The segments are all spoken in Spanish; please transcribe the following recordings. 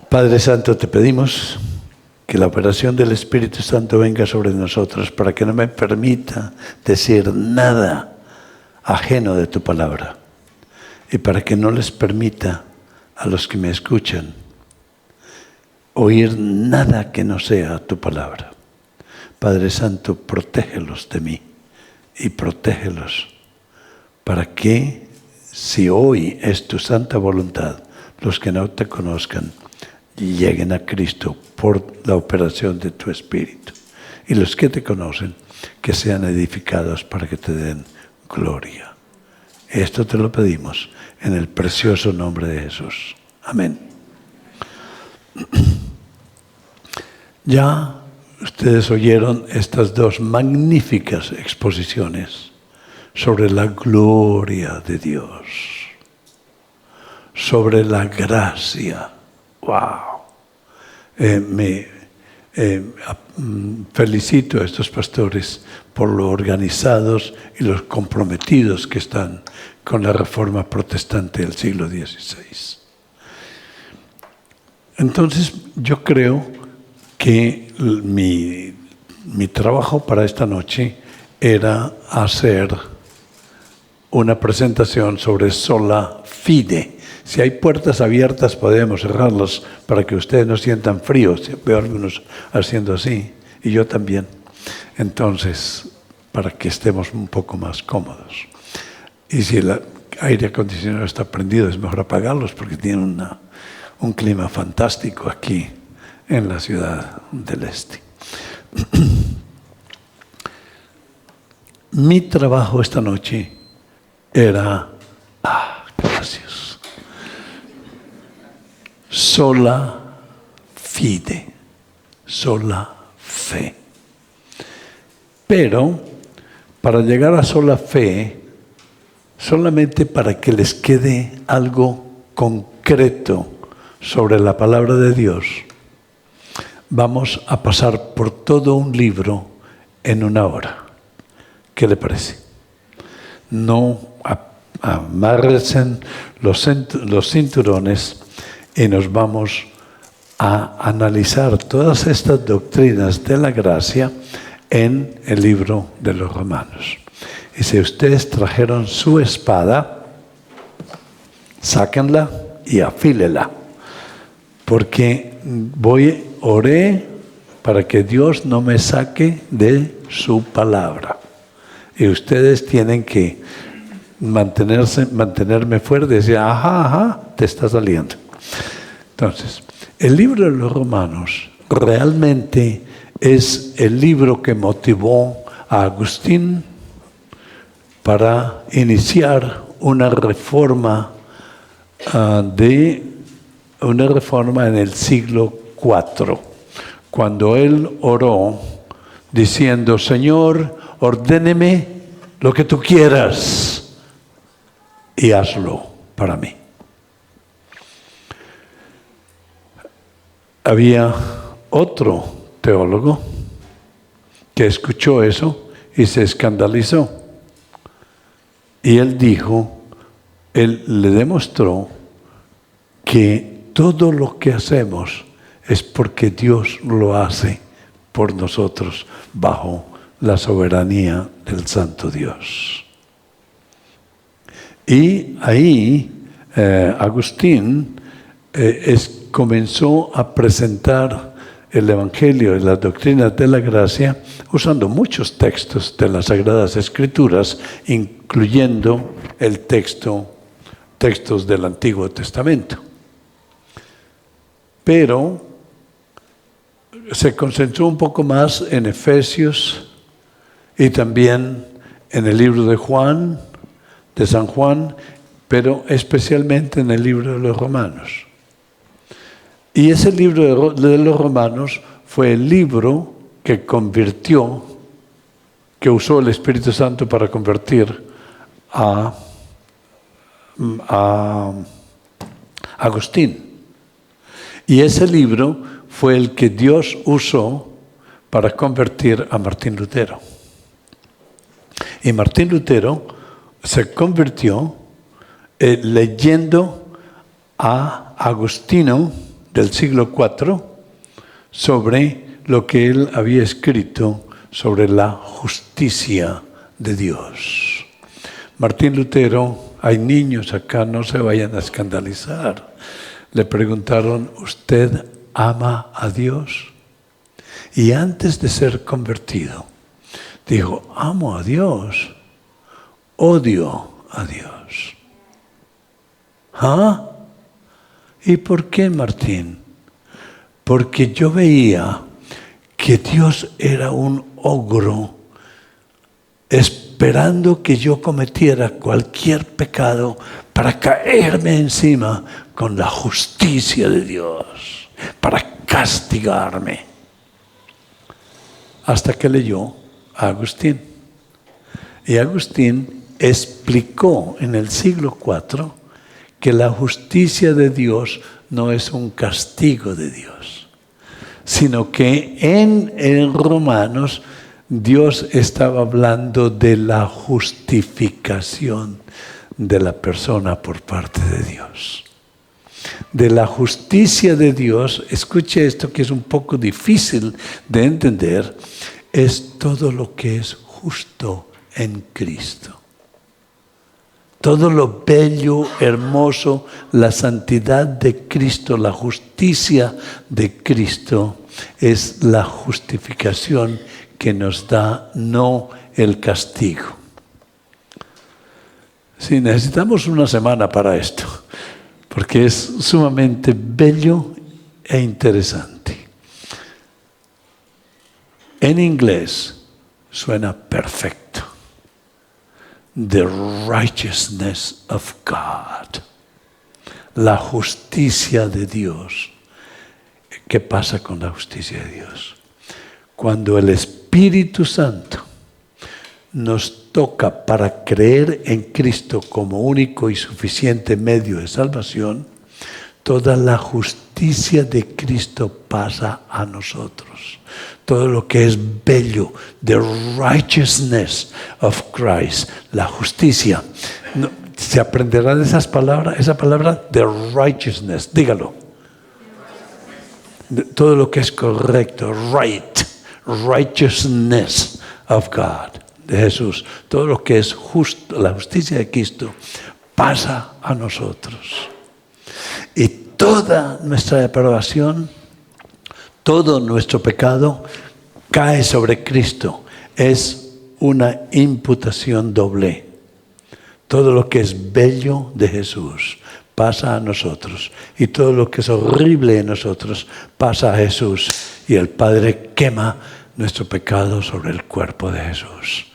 Padre Santo, te pedimos que la operación del Espíritu Santo venga sobre nosotros para que no me permita decir nada ajeno de tu palabra y para que no les permita a los que me escuchan oír nada que no sea tu palabra. Padre Santo, protégelos de mí y protégelos para que, si hoy es tu santa voluntad, los que no te conozcan lleguen a Cristo por la operación de tu Espíritu. Y los que te conocen, que sean edificados para que te den gloria. Esto te lo pedimos en el precioso nombre de Jesús. Amén. Ya ustedes oyeron estas dos magníficas exposiciones sobre la gloria de Dios, sobre la gracia. ¡Wow! Felicito a estos pastores por lo organizados y los comprometidos que están con la reforma protestante del siglo XVI. Entonces, yo creo que mi trabajo para esta noche era hacer una presentación sobre sola fide. Si hay puertas abiertas, podemos cerrarlas para que ustedes no sientan fríos. Veo a algunos haciendo así, y yo también. Entonces, para que estemos un poco más cómodos. Y si el aire acondicionado está prendido, es mejor apagarlos porque tienen un clima fantástico aquí en la ciudad del Este. Mi trabajo esta noche era... gracias. Sola fide, sola fe. Pero para llegar a sola fe, solamente para que les quede algo concreto sobre la palabra de Dios, vamos a pasar por todo un libro en una hora. ¿Qué le parece? No amárrense los cinturones y nos vamos a analizar todas estas doctrinas de la gracia en el libro de los Romanos. Y si ustedes trajeron su espada, sáquenla y afílela, porque oré para que Dios no me saque de su palabra. Y ustedes tienen que mantenerme fuerte y decir, ajá, te está saliendo. Entonces, el libro de los Romanos realmente es el libro que motivó a Agustín para iniciar una reforma en el siglo IV, cuando él oró diciendo, Señor, ordéneme lo que tú quieras y hazlo para mí. Había otro teólogo que escuchó eso y se escandalizó. Y él le demostró que todo lo que hacemos es porque Dios lo hace por nosotros bajo la soberanía del Santo Dios. Y ahí Agustín comenzó a presentar el Evangelio y las doctrinas de la gracia usando muchos textos de las Sagradas Escrituras, incluyendo textos del Antiguo Testamento. Pero se concentró un poco más en Efesios y también en el libro de San Juan, pero especialmente en el libro de los Romanos. Y ese libro de los Romanos fue el libro que usó el Espíritu Santo para convertir a Agustín. Y ese libro fue el que Dios usó para convertir a Martín Lutero. Y Martín Lutero se convirtió leyendo a Agustino del siglo IV sobre lo que él había escrito sobre la justicia de Dios. Martín Lutero, hay niños acá, no se vayan a escandalizar. Le preguntaron, ¿usted ama a Dios? Y antes de ser convertido, dijo, amo a Dios, odio a Dios. ¿Ah? ¿Y por qué, Martín? Porque yo veía que Dios era un ogro esperando que yo cometiera cualquier pecado para caerme encima con la justicia de Dios, para castigarme. Hasta que leyó a Agustín. Y Agustín explicó en el siglo IV que la justicia de Dios no es un castigo de Dios, sino que en Romanos Dios estaba hablando de la justificación de la persona por parte de Dios. De la justicia de Dios, escuche esto que es un poco difícil de entender, es todo lo que es justo en Cristo. Todo lo bello, hermoso, la santidad de Cristo, la justicia de Cristo es la justificación que nos da, no el castigo. Sí, necesitamos una semana para esto, porque es sumamente bello e interesante. En inglés suena perfecto. The righteousness of God. La justicia de Dios. ¿Qué pasa con la justicia de Dios? Cuando el Espíritu Santo nos toca para creer en Cristo como único y suficiente medio de salvación, toda la justicia de Cristo pasa a nosotros. Todo lo que es bello, the righteousness of Christ, la justicia. No, ¿se aprenderá de esa palabra, the righteousness? Dígalo. Todo lo que es correcto, righteousness of God, de Jesús. Todo lo que es justo, la justicia de Cristo, pasa a nosotros. Y toda nuestra depravación, todo nuestro pecado cae sobre Cristo. Es una imputación doble. Todo lo que es bello de Jesús pasa a nosotros. Y todo lo que es horrible en nosotros pasa a Jesús. Y el Padre quema nuestro pecado sobre el cuerpo de Jesús.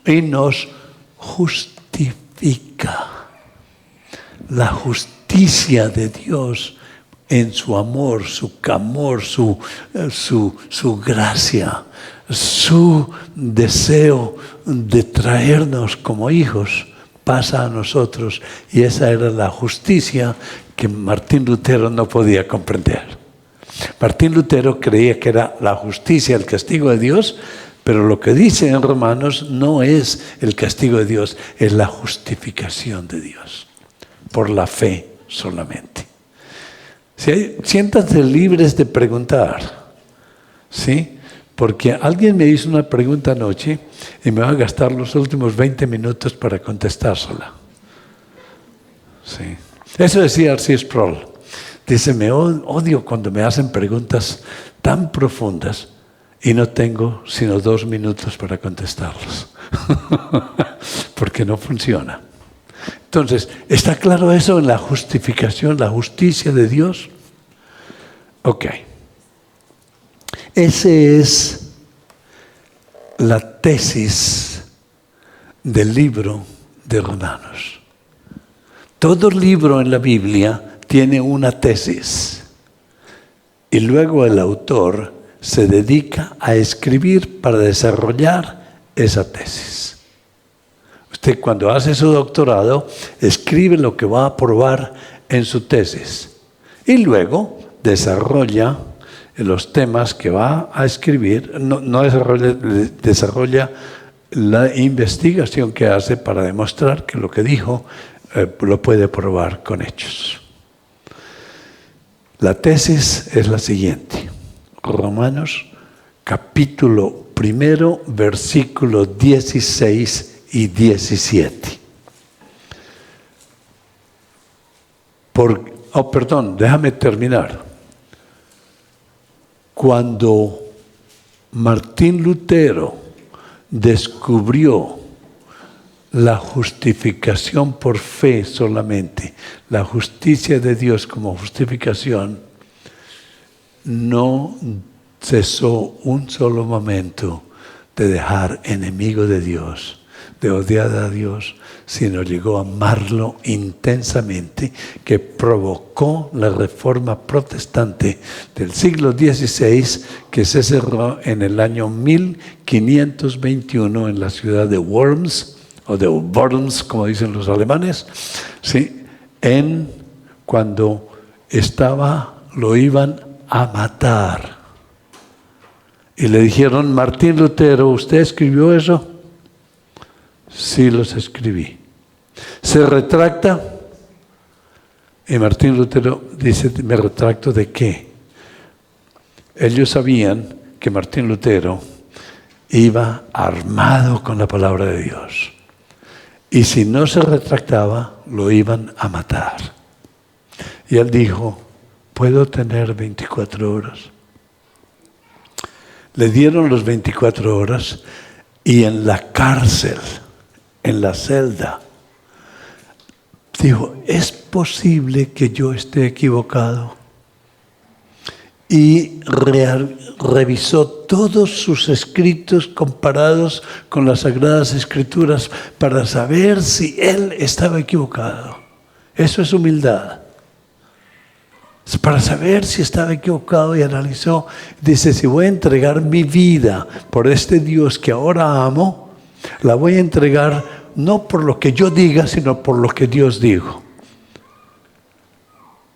Y nos justifica. La justicia de Dios en su amor, su gracia, su deseo de traernos como hijos, pasa a nosotros. Y esa era la justicia que Martín Lutero no podía comprender. Martín Lutero creía que era la justicia, el castigo de Dios, pero lo que dice en Romanos no es el castigo de Dios, es la justificación de Dios, por la fe solamente. Siéntanse libres de preguntar, ¿sí? Porque alguien me hizo una pregunta anoche y me va a gastar los últimos 20 minutos para contestársela. Sí. Eso decía R.C. Sproul. Dice, me odio cuando me hacen preguntas tan profundas y no tengo sino 2 minutos para contestarlas. Porque no funciona. Entonces, ¿está claro eso en la justificación, la justicia de Dios? Ok. Esa es la tesis del libro de Romanos. Todo libro en la Biblia tiene una tesis. Y luego el autor se dedica a escribir para desarrollar esa tesis. Usted cuando hace su doctorado, escribe lo que va a probar en su tesis. Y luego desarrolla los temas que va a escribir, desarrolla la investigación que hace para demostrar que lo que dijo lo puede probar con hechos. La tesis es la siguiente. Romanos capítulo 1, versículos 16 y 17. Déjame terminar. Cuando Martín Lutero descubrió la justificación por fe solamente, la justicia de Dios como justificación, no cesó un solo momento de dejar enemigo de Dios, de odiar a Dios, sino llegó a amarlo intensamente, que provocó la reforma protestante del siglo XVI, que se cerró en el año 1521 en la ciudad de Worms, o de Worms, como dicen los alemanes, ¿sí? Cuando lo iban a matar. Y le dijeron: Martín Lutero, ¿usted escribió eso? Sí, los escribí. ¿Se retracta? Y Martín Lutero dice: ¿me retracto de qué? Ellos sabían que Martín Lutero iba armado con la palabra de Dios. Y si no se retractaba, lo iban a matar. Y él dijo: ¿puedo tener 24 horas? Le dieron los 24 horas y en la cárcel, en la celda, dijo: ¿es posible que yo esté equivocado? Y revisó todos sus escritos comparados con las Sagradas Escrituras para saber si él estaba equivocado. Eso es humildad. Para saber si estaba equivocado, y analizó. Dice: si voy a entregar mi vida por este Dios que ahora amo, la voy a entregar no por lo que yo diga, sino por lo que Dios dijo.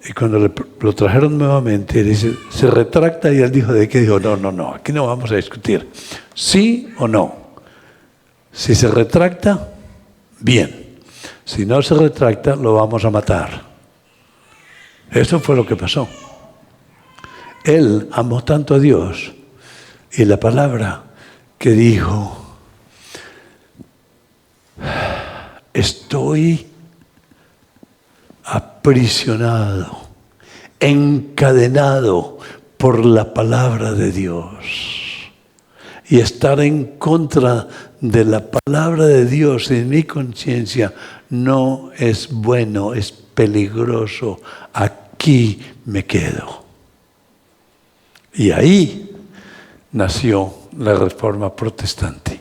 Y cuando lo trajeron nuevamente, dice, se retracta, y él dijo: ¿de qué? Dijo: no, aquí no vamos a discutir. ¿Sí o no? Si se retracta, bien. Si no se retracta, lo vamos a matar. Eso fue lo que pasó. Él amó tanto a Dios, y la palabra que dijo: estoy aprisionado, encadenado por la palabra de Dios. Y estar en contra de la palabra de Dios en mi conciencia no es bueno, es peligroso. Aquí me quedo. Y ahí nació la Reforma Protestante.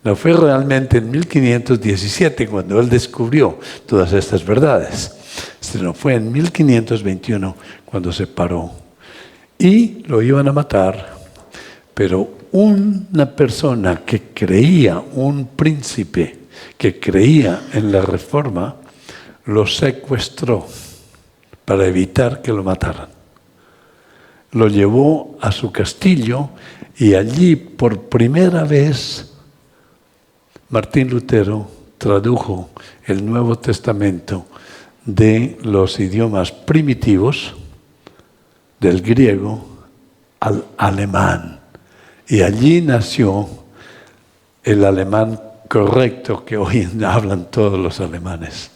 No fue realmente en 1517 cuando él descubrió todas estas verdades, sino fue en 1521 cuando se paró. Y lo iban a matar, pero una persona que creía, un príncipe que creía en la Reforma, lo secuestró para evitar que lo mataran. Lo llevó a su castillo, y allí por primera vez Martín Lutero tradujo el Nuevo Testamento de los idiomas primitivos, del griego al alemán. Y allí nació el alemán correcto que hoy hablan todos los alemanes.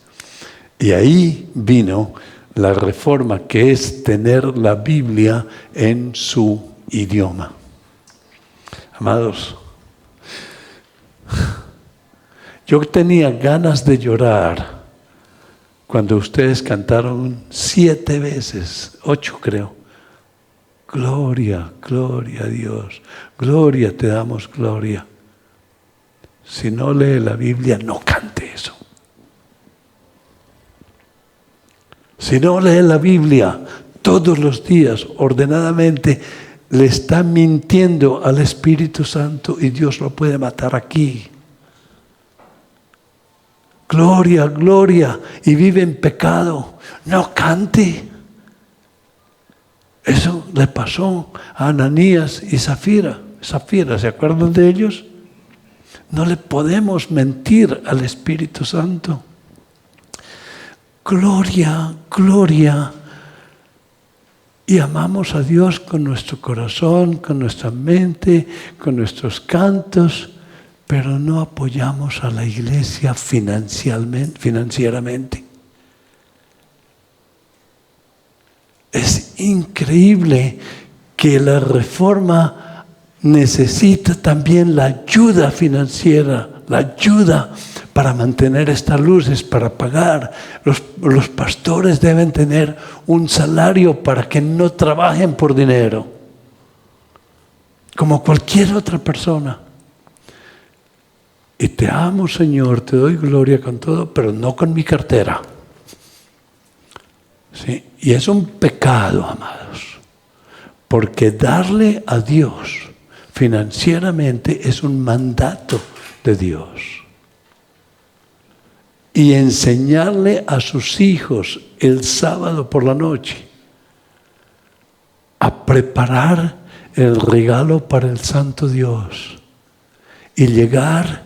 Y ahí vino la reforma, que es tener la Biblia en su idioma. Amados, yo tenía ganas de llorar cuando ustedes cantaron 7 veces, 8 creo. Gloria, gloria a Dios. Gloria, te damos gloria. Si no lee la Biblia, no cante eso. Si no lee la Biblia todos los días, ordenadamente, le está mintiendo al Espíritu Santo, y Dios lo puede matar aquí. Gloria, gloria, y vive en pecado. No cante. Eso le pasó a Ananías y Zafira. ¿Se acuerdan de ellos? No le podemos mentir al Espíritu Santo. Gloria, gloria. Y amamos a Dios con nuestro corazón, con nuestra mente, con nuestros cantos, pero no apoyamos a la iglesia financieramente. Es increíble que la reforma necesita también la ayuda financiera, la ayuda para mantener estas luces, para pagar. Los pastores deben tener un salario para que no trabajen por dinero, como cualquier otra persona. Y te amo, Señor, te doy gloria con todo, pero no con mi cartera. ¿Sí? Y es un pecado, amados, porque darle a Dios financieramente es un mandato de Dios. Y enseñarle a sus hijos el sábado por la noche a preparar el regalo para el Santo Dios y llegar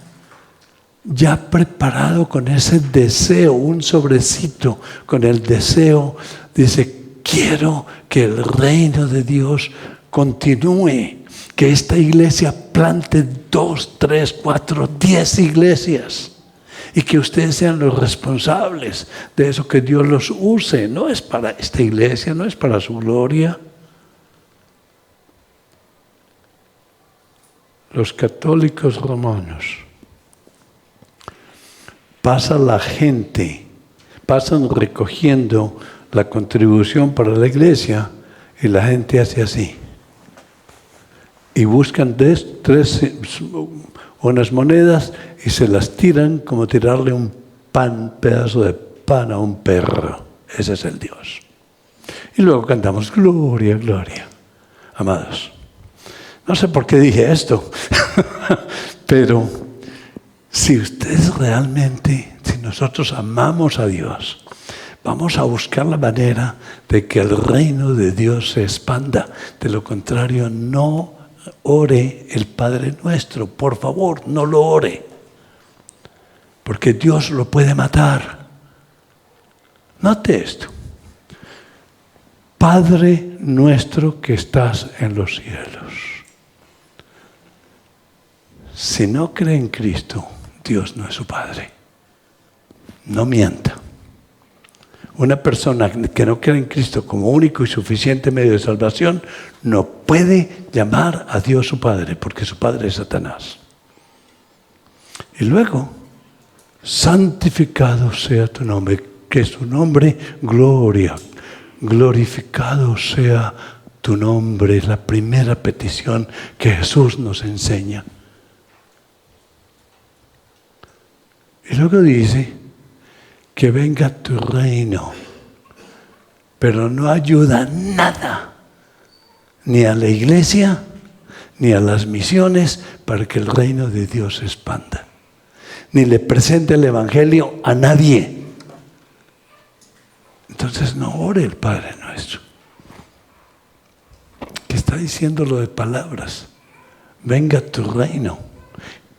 ya preparado con ese deseo, un sobrecito con el deseo, dice, quiero que el reino de Dios continúe, que esta iglesia plante 2, 3, 4, 10 iglesias y que ustedes sean los responsables de eso, que Dios los use. No es para esta iglesia, no es para su gloria. Los católicos romanos, pasa la gente, pasan recogiendo la contribución para la iglesia y la gente hace así. Y buscan unas monedas y se las tiran como tirarle un pedazo de pan a un perro. Ese es el Dios. Y luego cantamos gloria, gloria. Amados, no sé por qué dije esto, pero si ustedes realmente, si nosotros amamos a Dios, vamos a buscar la manera de que el reino de Dios se expanda. De lo contrario, no ore el Padre Nuestro. Por favor, no lo ore, porque Dios lo puede matar. Note esto. Padre nuestro que estás en los cielos. Si no cree en Cristo, Dios no es su Padre. No mienta. Una persona que no cree en Cristo como único y suficiente medio de salvación no puede llamar a Dios su Padre, porque su Padre es Satanás. Y luego, santificado sea tu nombre, que su nombre, gloria, glorificado sea tu nombre, es la primera petición que Jesús nos enseña. Y luego dice, que venga tu reino, pero no ayuda nada, ni a la iglesia, ni a las misiones, para que el reino de Dios se expanda. Ni le presente el evangelio a nadie. Entonces no ore el Padre Nuestro, que está diciendo lo de palabras. Venga tu reino,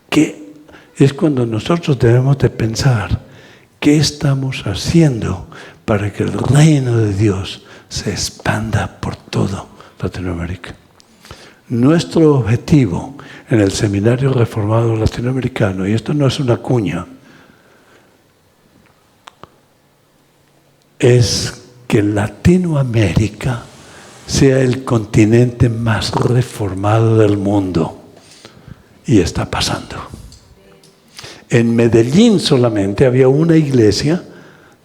que es cuando nosotros debemos de pensar, ¿qué estamos haciendo para que el reino de Dios se expanda por todo Latinoamérica? Nuestro objetivo en el Seminario Reformado Latinoamericano, y esto no es una cuña, es que Latinoamérica sea el continente más reformado del mundo. Y está pasando. En Medellín solamente había una iglesia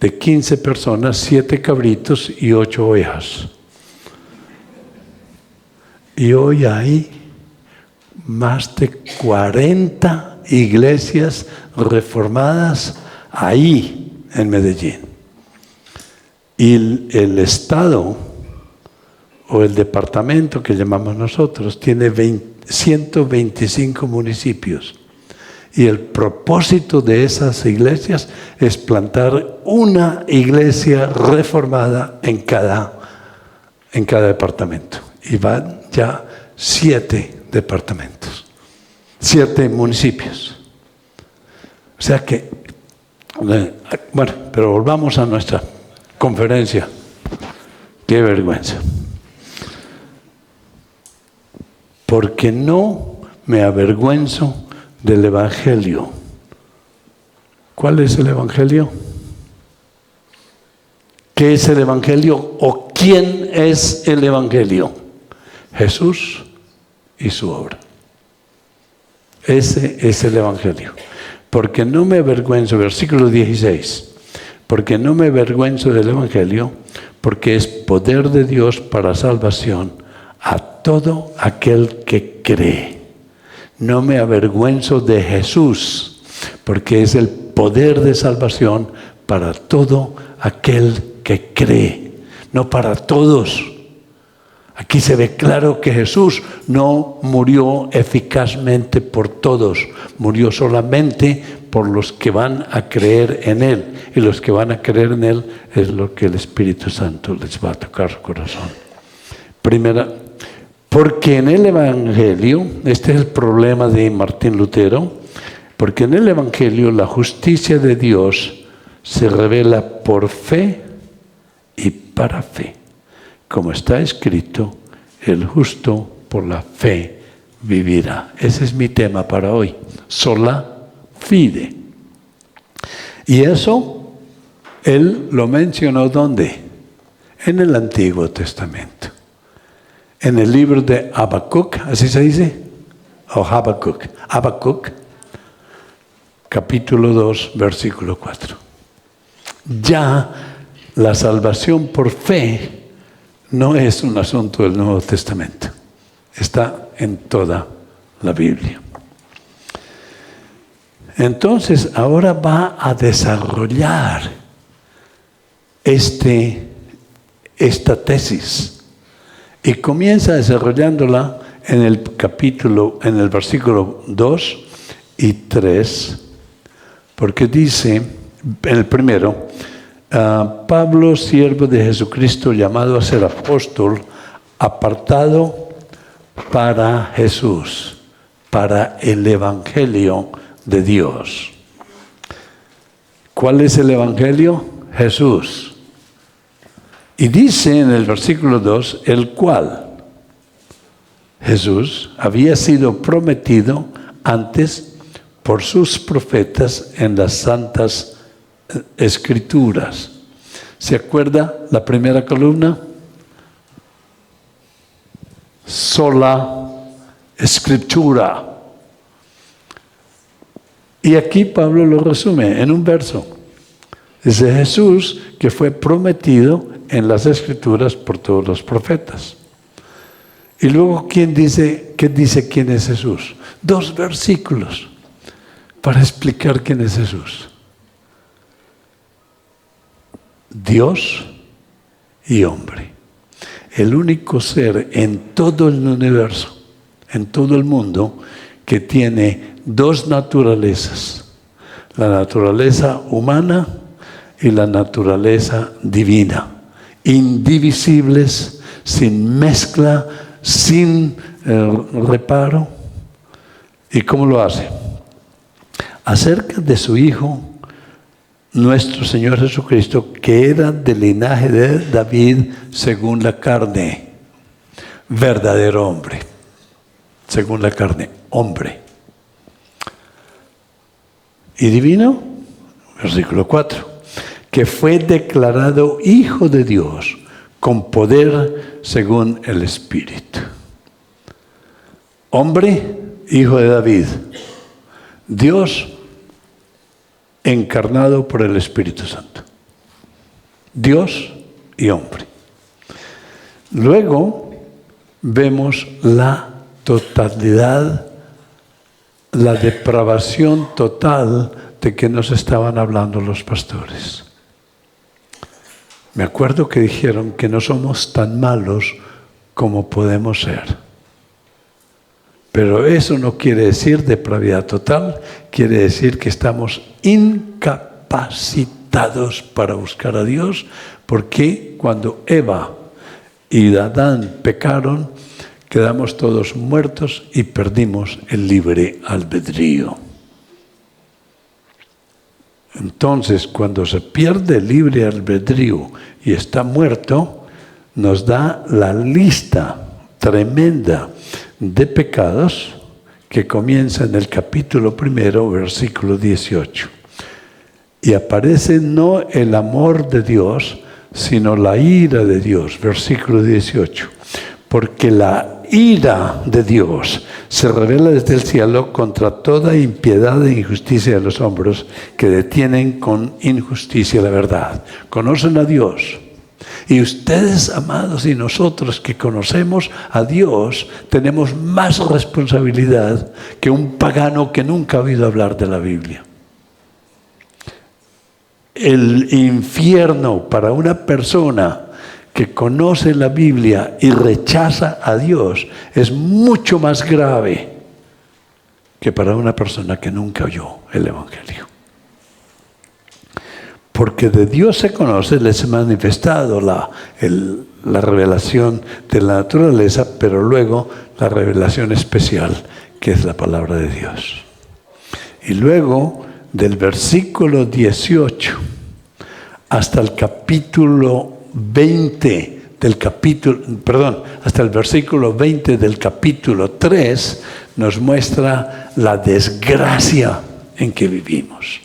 de 15 personas, 7 cabritos y 8 ovejas. Y hoy hay más de 40 iglesias reformadas ahí en Medellín. Y el estado o el departamento que llamamos nosotros tiene 125 municipios. Y el propósito de esas iglesias es plantar una iglesia reformada en cada departamento. Y van ya 7 departamentos, 7 municipios. O sea que, bueno, pero volvamos a nuestra conferencia. Qué vergüenza. porque no me avergüenzo del Evangelio. ¿Cuál es el Evangelio? ¿Qué es el Evangelio o quién es el Evangelio? Jesús y su obra. Ese es el Evangelio. Porque no me avergüenzo, versículo 16, porque no me avergüenzo del Evangelio, porque es poder de Dios para salvación a todo aquel que cree. No me avergüenzo de Jesús, porque es el poder de salvación para todo aquel que cree, no para todos. Aquí se ve claro que Jesús no murió eficazmente por todos, murió solamente por los que van a creer en Él. Y los que van a creer en Él es lo que el Espíritu Santo les va a tocar su corazón. Primera, porque en el Evangelio, este es el problema de Martín Lutero, porque en el Evangelio la justicia de Dios se revela por fe y para fe. Como está escrito, el justo por la fe vivirá. Ese es mi tema para hoy. Sola fide. Y eso, él lo mencionó ¿dónde? En el Antiguo Testamento. En el libro de Habacuc, ¿así se dice? O Habacuc. Habacuc, capítulo 2, versículo 4. Ya la salvación por fe no es un asunto del Nuevo Testamento. Está en toda la Biblia. Entonces, ahora va a desarrollar esta tesis. Y comienza desarrollándola en el versículo 2 y 3, porque dice, en el primero, Pablo, siervo de Jesucristo, llamado a ser apóstol, apartado para Jesús, para el Evangelio de Dios. ¿Cuál es el Evangelio? Jesús. Y dice en el versículo 2, el cual Jesús había sido prometido antes por sus profetas en las santas Escrituras. ¿Se acuerda la primera columna? Sola Escritura. Y aquí Pablo lo resume en un verso. Dice Jesús que fue prometido en las Escrituras por todos los profetas. Y luego, ¿qué dice quién es Jesús? 2 versículos para explicar quién es Jesús. Dios y hombre. El único ser en todo el universo, en todo el mundo, que tiene 2 naturalezas. La naturaleza humana y la naturaleza divina. Indivisibles, sin mezcla, sin reparo. ¿Y cómo lo hace? Acerca de su Hijo, nuestro Señor Jesucristo, que era del linaje de David según la carne, verdadero hombre, según la carne, hombre. Y divino, versículo 4, que fue declarado Hijo de Dios con poder según el Espíritu. Hombre, hijo de David. Dios encarnado por el Espíritu Santo. Dios y hombre. Luego vemos la totalidad, la depravación total de que nos estaban hablando los pastores. Me acuerdo que dijeron que no somos tan malos como podemos ser. Pero eso no quiere decir depravidad total, quiere decir que estamos incapacitados para buscar a Dios, porque cuando Eva y Adán pecaron, quedamos todos muertos y perdimos el libre albedrío. Entonces, cuando se pierde el libre albedrío y está muerto, nos da la lista tremenda de pecados que comienza en el capítulo 1, versículo 18. Y aparece no el amor de Dios, sino la ira de Dios, versículo 18. Porque la ira de Dios se revela desde el cielo contra toda impiedad e injusticia de los hombres que detienen con injusticia la verdad. Conocen a Dios. Y ustedes, amados, y nosotros que conocemos a Dios, tenemos más responsabilidad que un pagano que nunca ha oído hablar de la Biblia. El infierno para una persona que conoce la Biblia y rechaza a Dios es mucho más grave que para una persona que nunca oyó el Evangelio. Porque de Dios se conoce, les he manifestado la revelación de la naturaleza, pero luego la revelación especial, que es la palabra de Dios. Y luego, del versículo 18 hasta el capítulo 20 hasta el versículo 20 del capítulo 3, nos muestra la desgracia en que vivimos.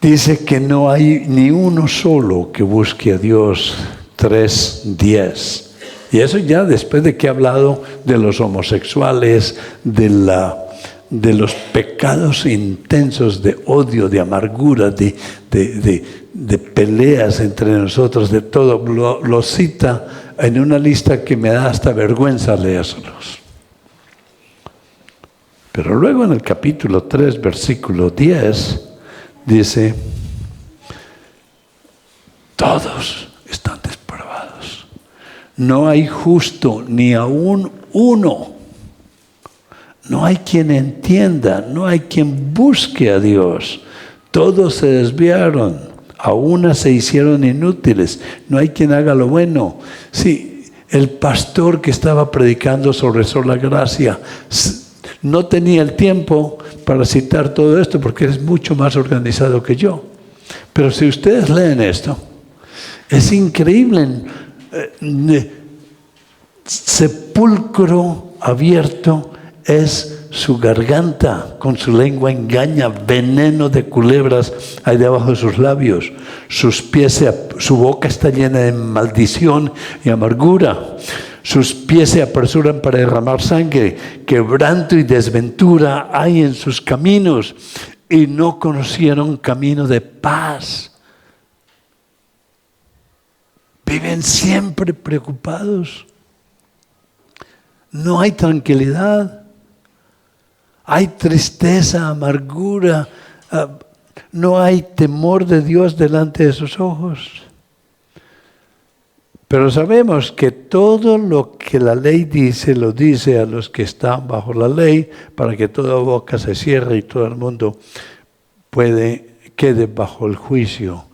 Dice que no hay ni uno solo que busque a Dios, 3:10. Y eso ya después de que he hablado de los homosexuales, de los pecados intensos de odio, de amargura, de peleas entre nosotros, de todo, lo cita en una lista que me da hasta vergüenza leérselos. Pero luego en el capítulo 3, versículo 10, dice, todos están depravados. No hay justo ni aún uno. No hay quien entienda, no hay quien busque a Dios. Todos se desviaron, a una se hicieron inútiles. No hay quien haga lo bueno. Sí, el pastor que estaba predicando sobre sola gracia no tenía el tiempo para citar todo esto porque es mucho más organizado que yo. Pero si ustedes leen esto, es increíble. Sepulcro abierto es su garganta, con su lengua engaña, veneno de culebras hay debajo de sus labios. Su boca está llena de maldición y amargura. Sus pies se apresuran para derramar sangre. Quebranto y desventura hay en sus caminos y no conocieron camino de paz. Viven siempre preocupados. No hay tranquilidad. Hay tristeza, amargura. No hay temor de Dios delante de sus ojos. Pero sabemos que todo lo que la ley dice, lo dice a los que están bajo la ley, para que toda boca se cierre y todo el mundo quede bajo el juicio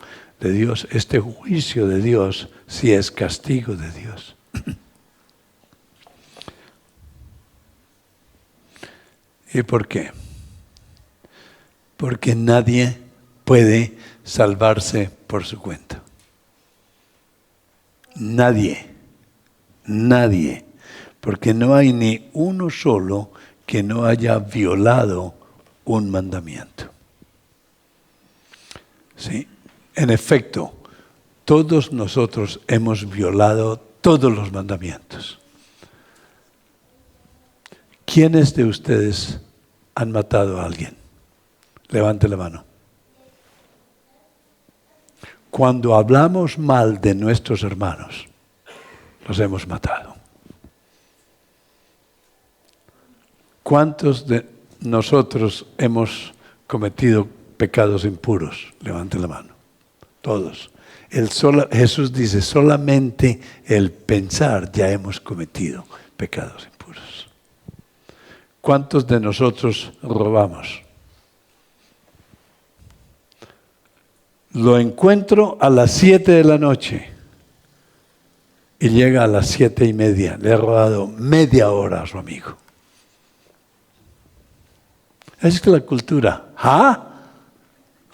de Dios. Este juicio de Dios sí es castigo de Dios. ¿Y por qué? Porque nadie puede salvarse por su cuenta. Nadie, porque no hay ni uno solo que no haya violado un mandamiento. ¿Sí? En efecto, todos nosotros hemos violado todos los mandamientos. ¿Quiénes de ustedes han matado a alguien? Levante la mano. Cuando hablamos mal de nuestros hermanos, los hemos matado. ¿Cuántos de nosotros hemos cometido pecados impuros? Levante la mano. Todos. Jesús dice, solamente el pensar ya hemos cometido pecados impuros. ¿Cuántos de nosotros robamos? Lo encuentro a las 7 de la noche y llega a las 7:30. Le ha robado media hora a su amigo. Es la cultura. ¿Ah?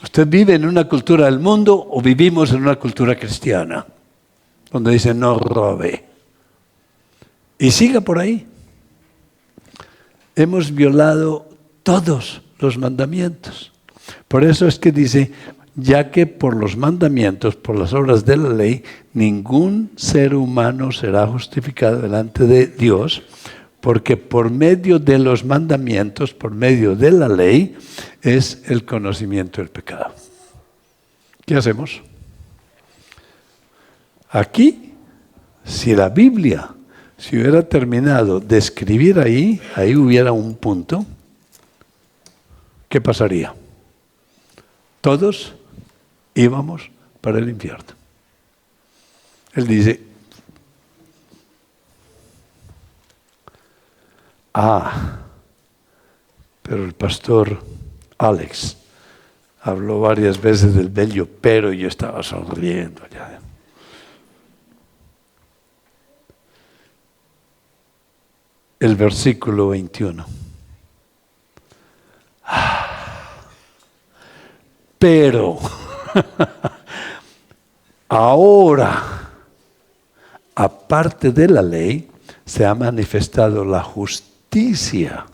¿Usted vive en una cultura del mundo o vivimos en una cultura cristiana? Donde dice no robe. Y siga por ahí. Hemos violado todos los mandamientos. Por eso es que dice, ya que por los mandamientos, por las obras de la ley, ningún ser humano será justificado delante de Dios, porque por medio de los mandamientos, por medio de la ley, es el conocimiento del pecado. ¿Qué hacemos? Aquí, si la Biblia si hubiera terminado de escribir ahí hubiera un punto, ¿qué pasaría? Todos íbamos para el infierno. Él dice, pero el pastor Alex habló varias veces del bello pero y yo estaba sonriendo ya. El versículo 21. Pero ahora, aparte de la ley, se ha manifestado la justicia,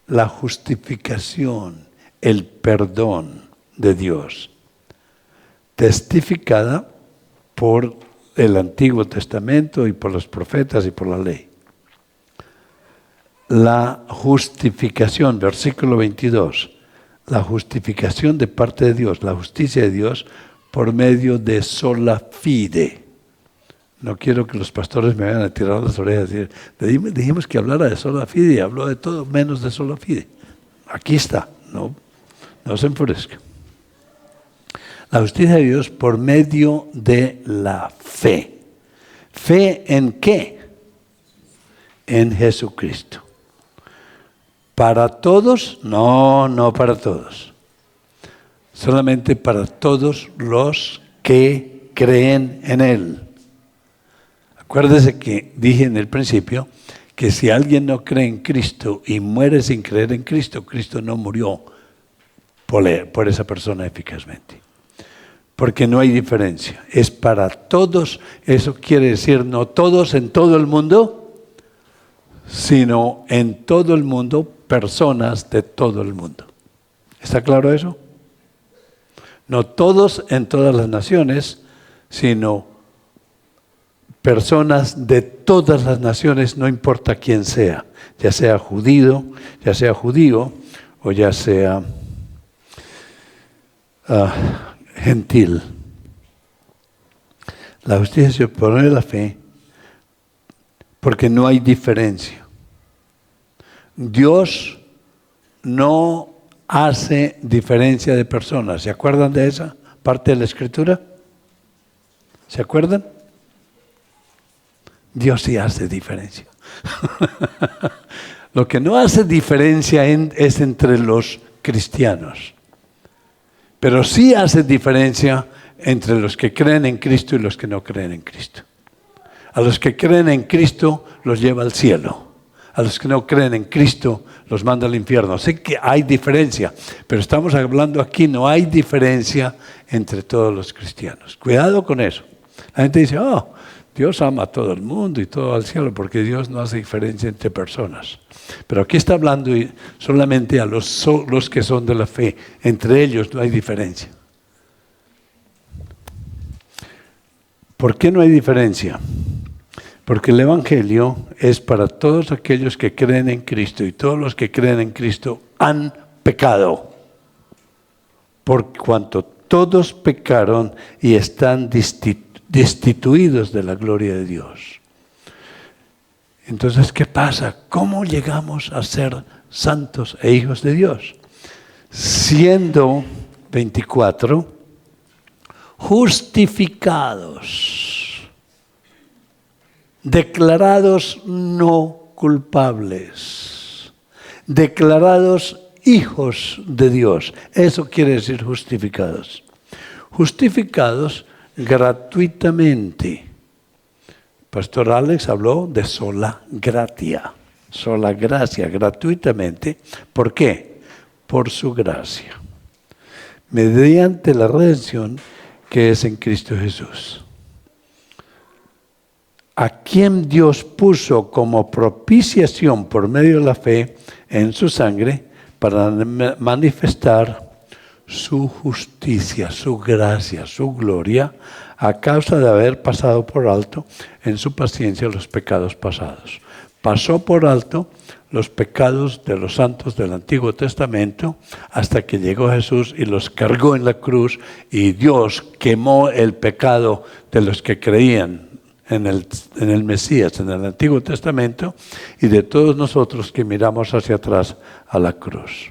la justificación, el perdón de Dios, testificada por el Antiguo Testamento y por los profetas y por la ley. La justificación, versículo 22, la justificación de parte de Dios, la justicia de Dios por medio de sola fide. No quiero que los pastores me vayan a tirar las orejas y decir, dijimos que hablara de sola fide y habló de todo menos de sola fide. Aquí está, no se enfurezca. La justicia de Dios por medio de la fe. ¿Fe en qué? En Jesucristo. ¿Para todos? No para todos. Solamente para todos los que creen en Él. Acuérdese que dije en el principio que si alguien no cree en Cristo y muere sin creer en Cristo, Cristo no murió por esa persona eficazmente. Porque no hay diferencia. Es para todos. Eso quiere decir no todos en todo el mundo, sino en todo el mundo, personas de todo el mundo. ¿Está claro eso? No todos en todas las naciones, sino personas de todas las naciones, no importa quién sea, ya sea judío o ya sea gentil. La justicia se opone a la fe porque no hay diferencia. Dios no hace diferencia de personas. ¿Se acuerdan de esa parte de la Escritura? ¿Se acuerdan? Dios sí hace diferencia. Lo que no hace diferencia es entre los cristianos. Pero sí hace diferencia entre los que creen en Cristo y los que no creen en Cristo. A los que creen en Cristo los lleva al cielo. A los que no creen en Cristo los manda al infierno. Sé que hay diferencia, pero estamos hablando aquí, no hay diferencia entre todos los cristianos. Cuidado con eso. La gente dice, Dios ama a todo el mundo y todo al cielo, porque Dios no hace diferencia entre personas. Pero aquí está hablando solamente a los que son de la fe. Entre ellos no hay diferencia. ¿Por qué no hay diferencia? Porque el Evangelio es para todos aquellos que creen en Cristo, y todos los que creen en Cristo han pecado. Por cuanto todos pecaron y están destituidos de la gloria de Dios. Entonces, ¿qué pasa? ¿Cómo llegamos a ser santos e hijos de Dios? Siendo 24, justificados, declarados no culpables, declarados hijos de Dios. Eso quiere decir justificados. Justificados gratuitamente. Pastor Alex habló de sola gratia, gratuitamente. ¿Por qué? Por su gracia. Mediante la redención que es en Cristo Jesús. a quien Dios puso como propiciación por medio de la fe en su sangre para manifestar su justicia, su gracia, su gloria, a causa de haber pasado por alto en su paciencia los pecados pasados. Pasó por alto los pecados de los santos del Antiguo Testamento hasta que llegó Jesús y los cargó en la cruz, y Dios quemó el pecado de los que creían en el Mesías, en el Antiguo Testamento, y de todos nosotros que miramos hacia atrás a la cruz.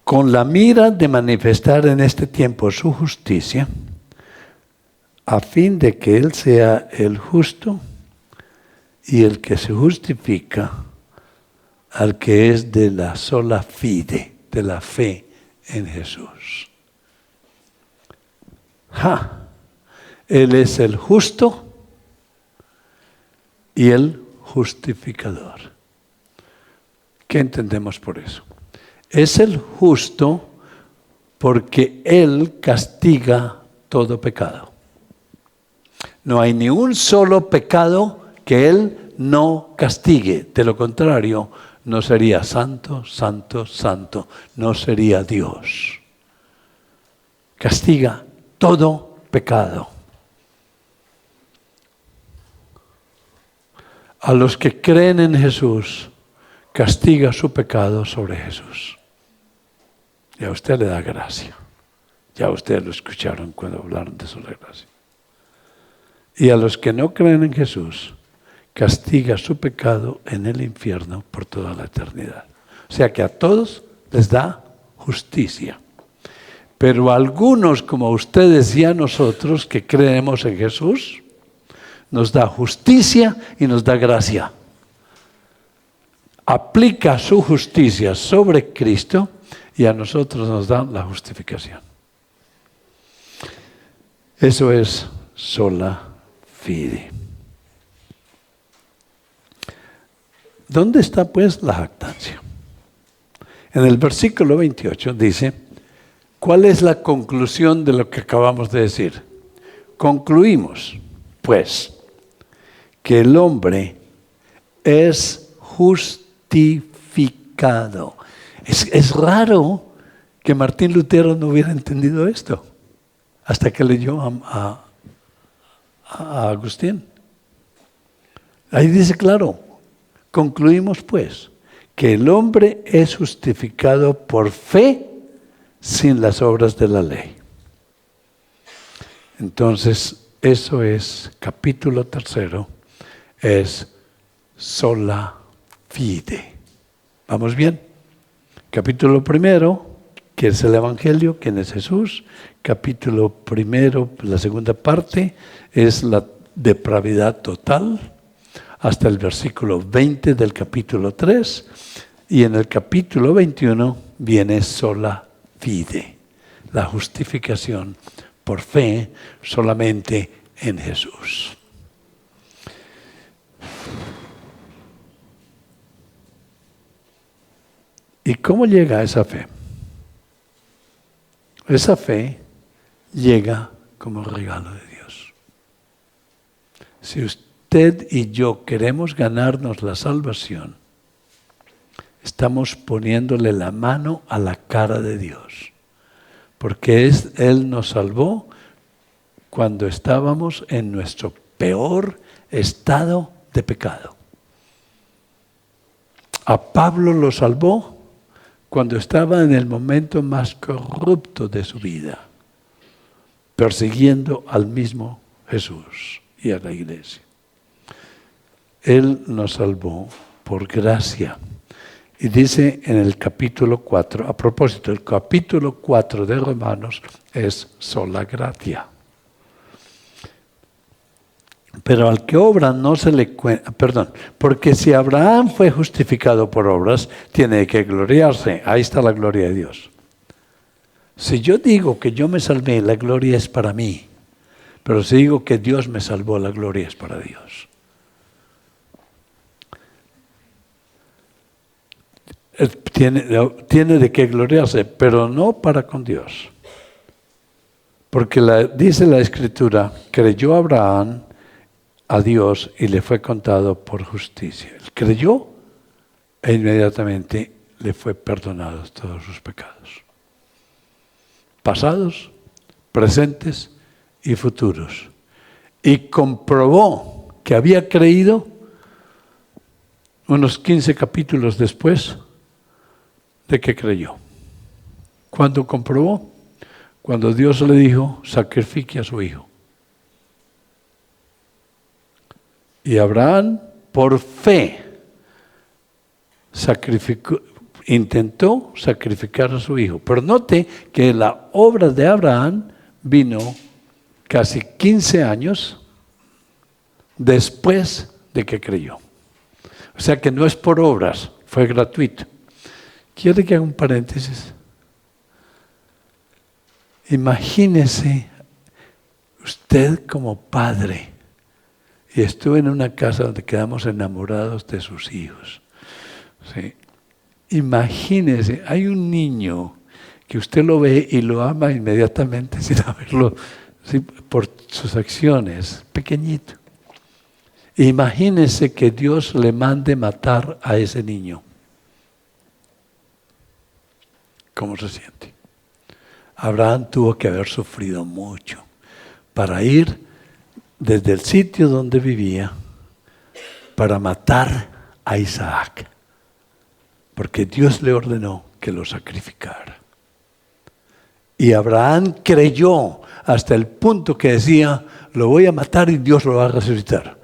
Con la mira de manifestar en este tiempo su justicia, a fin de que Él sea el justo y el que se justifica al que es de la sola fide, de la fe en Jesús. Él es el justo y el justificador. ¿Qué entendemos por eso? Es el justo porque Él castiga todo pecado. No hay ni un solo pecado que Él no castigue. De lo contrario, no sería santo, santo, santo. No sería Dios. Castiga todo pecado. A los que creen en Jesús, castiga su pecado sobre Jesús. Y a usted le da gracia. Ya ustedes lo escucharon cuando hablaron de su gracia. Y a los que no creen en Jesús, castiga su pecado en el infierno por toda la eternidad. O sea que a todos les da justicia. Pero a algunos, como ustedes y a nosotros que creemos en Jesús, nos da justicia y nos da gracia. Aplica su justicia sobre Cristo y a nosotros nos da la justificación. Eso es sola fide. ¿Dónde está pues la jactancia? En el versículo 28 dice, ¿cuál es la conclusión de lo que acabamos de decir? Concluimos, pues, que el hombre es justificado. Es raro que Martín Lutero no hubiera entendido esto hasta que leyó a Agustín. Ahí dice claro, concluimos pues que el hombre es justificado por fe sin las obras de la ley. Entonces, eso es capítulo 3, es sola fide. ¿Vamos bien? Capítulo 1, que es el Evangelio, quién es Jesús. Capítulo 1, la segunda parte, es la depravidad total, hasta el versículo 20 del capítulo 3. Y en el capítulo 21 viene sola fide, la justificación por fe solamente en Jesús. ¿Y cómo llega esa fe? Esa fe llega como regalo de Dios. Si usted y yo queremos ganarnos la salvación, estamos poniéndole la mano a la cara de Dios. Porque Él nos salvó cuando estábamos en nuestro peor estado de pecado. A Pablo lo salvó cuando estaba en el momento más corrupto de su vida, persiguiendo al mismo Jesús y a la iglesia. Él nos salvó por gracia. Y dice en el capítulo 4, a propósito, el capítulo 4 de Romanos es sola gratia. Pero al que obra no se le cuenta, porque si Abraham fue justificado por obras, tiene que gloriarse. Ahí está la gloria de Dios. Si yo digo que yo me salvé, la gloria es para mí. Pero si digo que Dios me salvó, la gloria es para Dios. Tiene de qué gloriarse, pero no para con Dios. Porque dice la Escritura, creyó Abraham a Dios y le fue contado por justicia. Él creyó e inmediatamente le fue perdonados todos sus pecados. Pasados, presentes y futuros. Y comprobó que había creído unos 15 capítulos después de que creyó. ¿Cuándo comprobó? Cuando Dios le dijo, sacrifique a su hijo. Y Abraham, por fe, intentó sacrificar a su hijo. Pero note que la obra de Abraham vino casi 15 años después de que creyó. O sea que no es por obras, fue gratuito. ¿Quiere que haga un paréntesis? Imagínese usted como padre, y estuve en una casa donde quedamos enamorados de sus hijos. ¿Sí? Imagínese, hay un niño que usted lo ve y lo ama inmediatamente sin haberlo, ¿sí? Por sus acciones, pequeñito. Imagínese que Dios le mande matar a ese niño. ¿Cómo se siente? Abraham tuvo que haber sufrido mucho para ir desde el sitio donde vivía para matar a Isaac, porque Dios le ordenó que lo sacrificara. Y Abraham creyó hasta el punto que decía, lo voy a matar y Dios lo va a resucitar.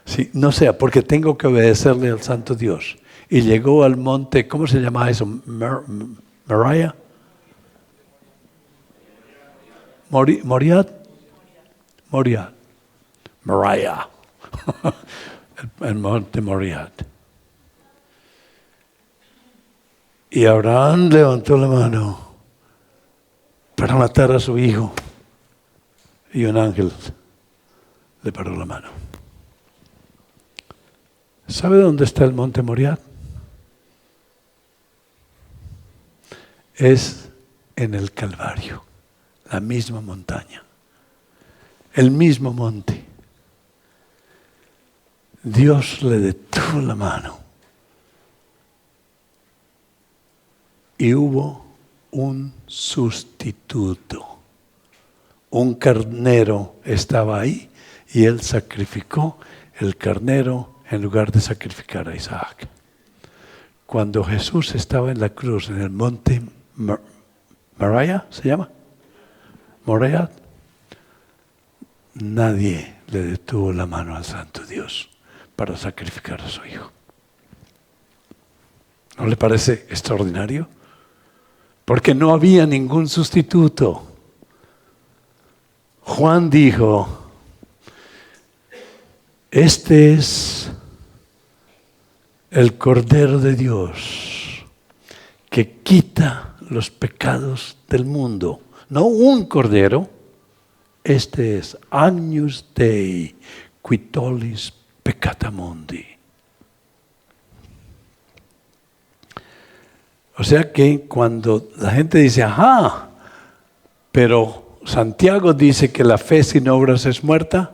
Sí, no sea, porque tengo que obedecerle al santo Dios. Y llegó al monte, ¿cómo se llama eso? Moriah. Moriah. Moriah. El monte Moriah. Y Abraham levantó la mano para matar a su hijo. Y un ángel le paró la mano. ¿Sabe dónde está el monte Moriah? Es en el Calvario, la misma montaña, el mismo monte. Dios le detuvo la mano y hubo un sustituto. Un carnero estaba ahí y él sacrificó el carnero en lugar de sacrificar a Isaac. Cuando Jesús estaba en la cruz, en el monte Moriah, ¿se llama? Moriah, nadie le detuvo la mano al santo Dios para sacrificar a su hijo. ¿No le parece extraordinario? Porque no había ningún sustituto. Juan dijo, este es el Cordero de Dios que quita los pecados del mundo. No un cordero, este es Agnus Dei, qui tollis peccata mundi. O sea que cuando la gente dice, ajá, pero Santiago dice que la fe sin obras es muerta,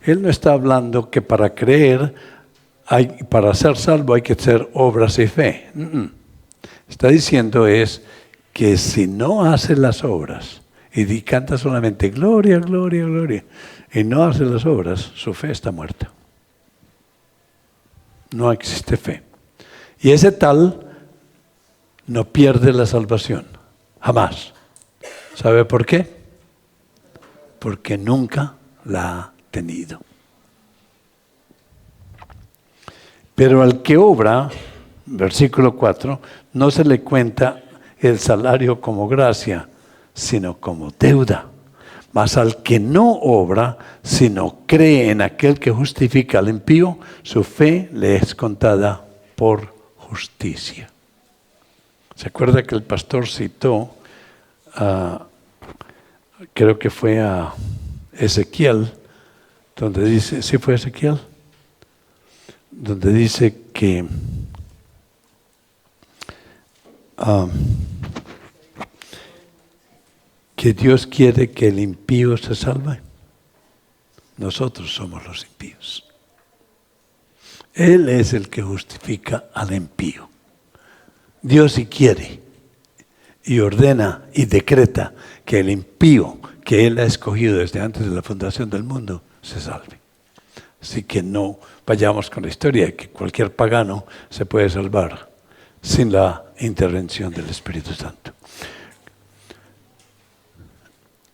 él no está hablando que para creer, para ser salvo hay que hacer obras y fe. Está diciendo es que si no hace las obras y canta solamente gloria, gloria, gloria, y no hace las obras, su fe está muerta. No existe fe. Y ese tal no pierde la salvación, jamás. ¿Sabe por qué? Porque nunca la ha tenido. Pero al que obra, versículo 4, no se le cuenta el salario como gracia, sino como deuda. Mas al que no obra, sino cree en aquel que justifica al impío, su fe le es contada por justicia. ¿Se acuerda que el pastor citó, creo que fue a Ezequiel, donde dice, ¿sí fue Ezequiel? Donde dice que Dios quiere que el impío se salve. Nosotros somos los impíos. Él es el que justifica al impío. Dios si quiere y ordena y decreta que el impío que Él ha escogido desde antes de la fundación del mundo se salve. Así que no vayamos con la historia de que cualquier pagano se puede salvar sin la intervención del Espíritu Santo.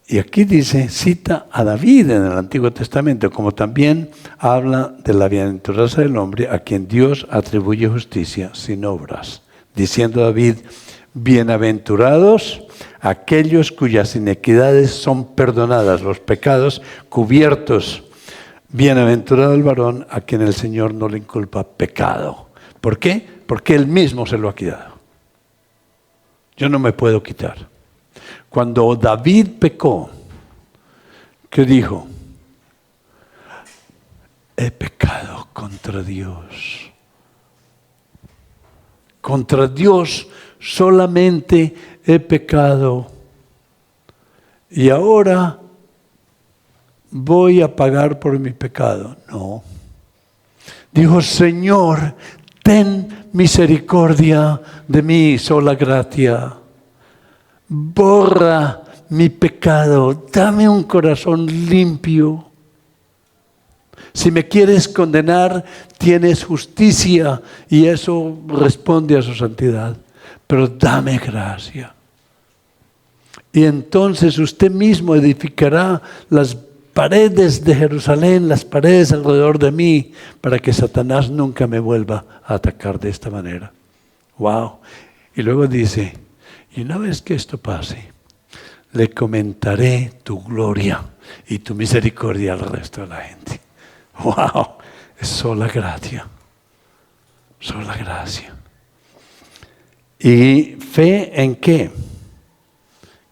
Y aquí dice, cita a David en el Antiguo Testamento, como también habla de la bienaventuranza del hombre a quien Dios atribuye justicia sin obras. Diciendo David, bienaventurados aquellos cuyas iniquidades son perdonadas, los pecados cubiertos. Bienaventurado el varón a quien el Señor no le inculpa pecado. ¿Por qué? Porque Él mismo se lo ha quitado. Yo no me puedo quitar. Cuando David pecó, ¿qué dijo? He pecado contra Dios. Contra Dios solamente he pecado. Y ahora voy a pagar por mi pecado. No. Dijo, Señor, ten misericordia de mí, sola gratia. Borra mi pecado, dame un corazón limpio. Si me quieres condenar, tienes justicia y eso responde a su santidad. Pero dame gracia. Y entonces usted mismo edificará las paredes de Jerusalén, las paredes alrededor de mí, para que Satanás nunca me vuelva a atacar de esta manera. Wow. Y luego dice, y una vez que esto pase, le comentaré tu gloria y tu misericordia al resto de la gente. ¡Wow! Es sola gracia. Sola gracia. ¿Y fe en qué?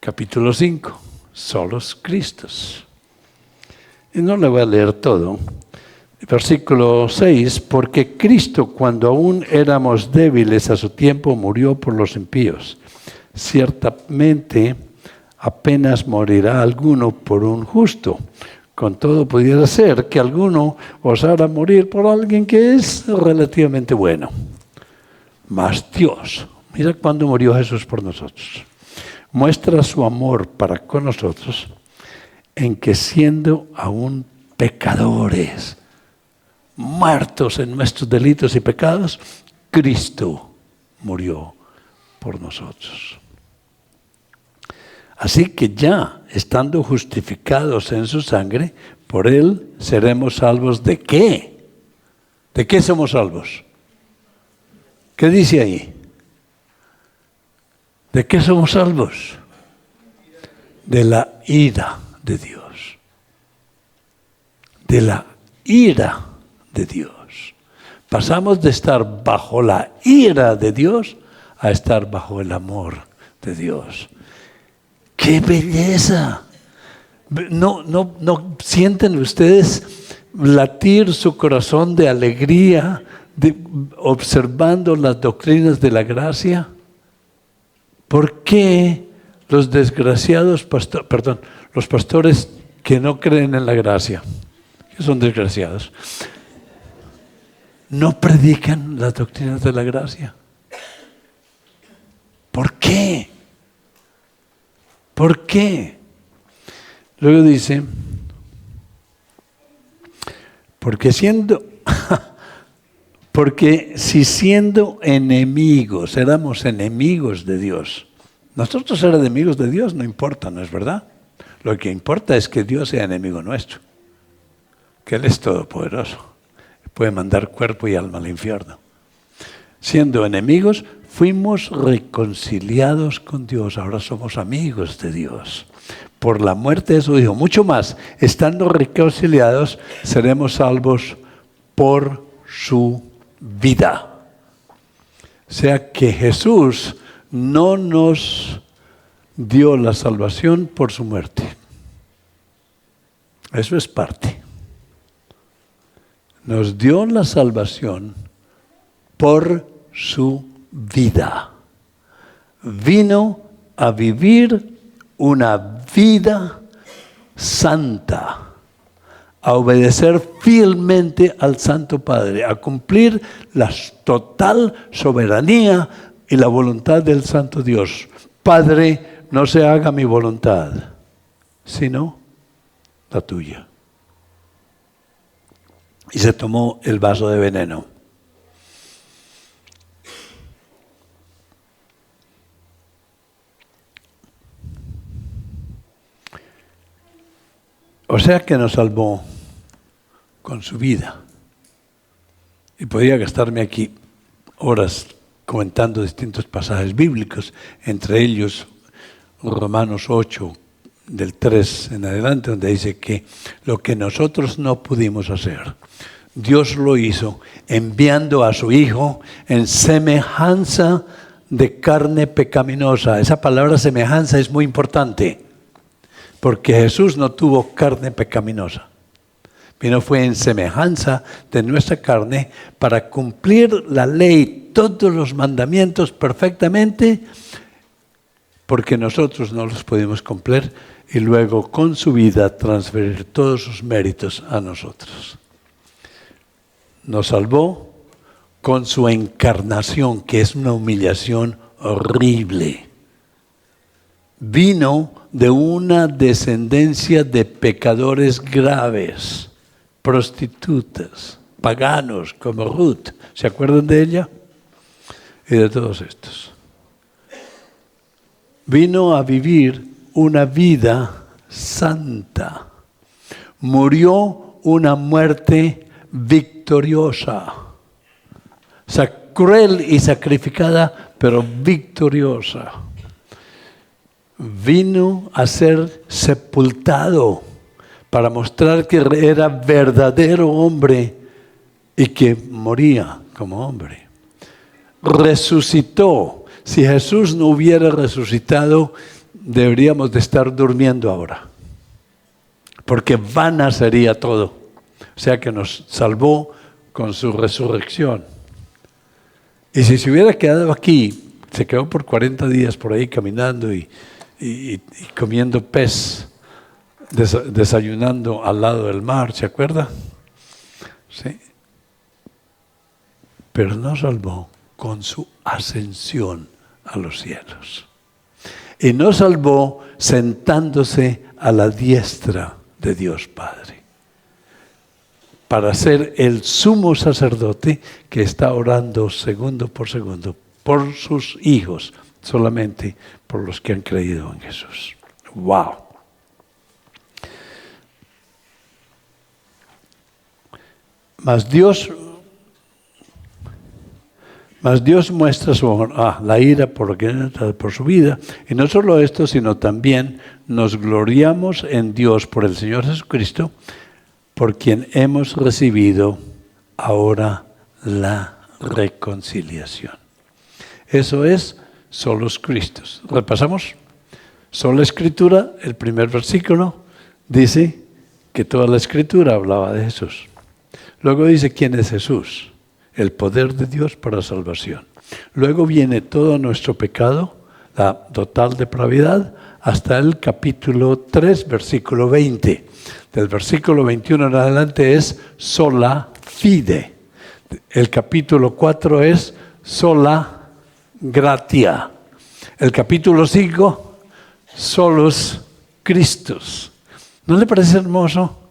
Capítulo 5. Solos Cristos. Y no le voy a leer todo. Versículo 6. Porque Cristo, cuando aún éramos débiles a su tiempo, murió por los impíos. Ciertamente apenas morirá alguno por un justo. Con todo pudiera ser que alguno osara morir por alguien que es relativamente bueno. Mas Dios, mira cuando murió Jesús por nosotros, muestra su amor para con nosotros en que siendo aún pecadores, muertos en nuestros delitos y pecados, Cristo murió por nosotros. Así que ya, estando justificados en su sangre, por Él seremos salvos ¿de qué? ¿De qué somos salvos? ¿Qué dice ahí? ¿De qué somos salvos? De la ira de Dios. De la ira de Dios. Pasamos de estar bajo la ira de Dios a estar bajo el amor de Dios. ¡Qué belleza! ¿No sienten ustedes latir su corazón de alegría observando las doctrinas de la gracia? ¿Por qué los desgraciados los pastores que no creen en la gracia, que son desgraciados, no predican las doctrinas de la gracia? ¿Por qué? ¿Por qué? Luego dice, porque si siendo enemigos, éramos enemigos de Dios. Nosotros ser enemigos de Dios no importa, ¿no es verdad? Lo que importa es que Dios sea enemigo nuestro. Que Él es todopoderoso. Puede mandar cuerpo y alma al infierno. Siendo enemigos, fuimos reconciliados con Dios. Ahora somos amigos de Dios. Por la muerte de su Hijo. Mucho más, estando reconciliados, seremos salvos por su vida. O sea que Jesús no nos dio la salvación por su muerte. Eso es parte. Nos dio la salvación por su vida. Vino a vivir una vida santa, a obedecer fielmente al Santo Padre, a cumplir la total soberanía y la voluntad del Santo Dios. Padre, no se haga mi voluntad, sino la tuya. Y se tomó el vaso de veneno. O sea que nos salvó con su vida. Y podría gastarme aquí horas comentando distintos pasajes bíblicos, entre ellos Romanos 8, del 3 en adelante, donde dice que lo que nosotros no pudimos hacer, Dios lo hizo enviando a su Hijo en semejanza de carne pecaminosa. Esa palabra semejanza es muy importante, porque Jesús no tuvo carne pecaminosa. Fue en semejanza de nuestra carne para cumplir la ley, todos los mandamientos perfectamente, porque nosotros no los pudimos cumplir, y luego con su vida transferir todos sus méritos a nosotros. Nos salvó con su encarnación, que es una humillación horrible. Vino de una descendencia de pecadores graves, prostitutas, paganos como Ruth. ¿Se acuerdan de ella? Y de todos estos. Vino a vivir una vida santa. Murió una muerte victoriosa. Cruel y sacrificada, pero victoriosa. Vino a ser sepultado para mostrar que era verdadero hombre y que moría como hombre. Resucitó. Si Jesús no hubiera resucitado, deberíamos de estar durmiendo ahora, porque vana sería todo. O sea que nos salvó con su resurrección. Y si se hubiera quedado aquí, se quedó por 40 días por ahí caminando y comiendo pez, desayunando al lado del mar, ¿se acuerda? Sí. Pero nos salvó con su ascensión a los cielos. Y nos salvó sentándose a la diestra de Dios Padre, para ser el sumo sacerdote que está orando segundo por segundo por sus hijos, solamente por los que han creído en Jesús. ¡Wow! Mas Dios muestra su amor, la ira por su vida. Y no solo esto, sino también nos gloriamos en Dios por el Señor Jesucristo, por quien hemos recibido ahora la reconciliación. Eso es solos Cristos. Repasamos. Sola Escritura, el primer versículo, dice que toda la Escritura hablaba de Jesús. Luego dice quién es Jesús. El poder de Dios para salvación. Luego viene todo nuestro pecado, la total depravidad, hasta el capítulo 3, versículo 20. Del versículo 21 en adelante es sola fide. El capítulo 4 es sola gratia. El capítulo 5, solos Cristos. ¿No le parece hermoso?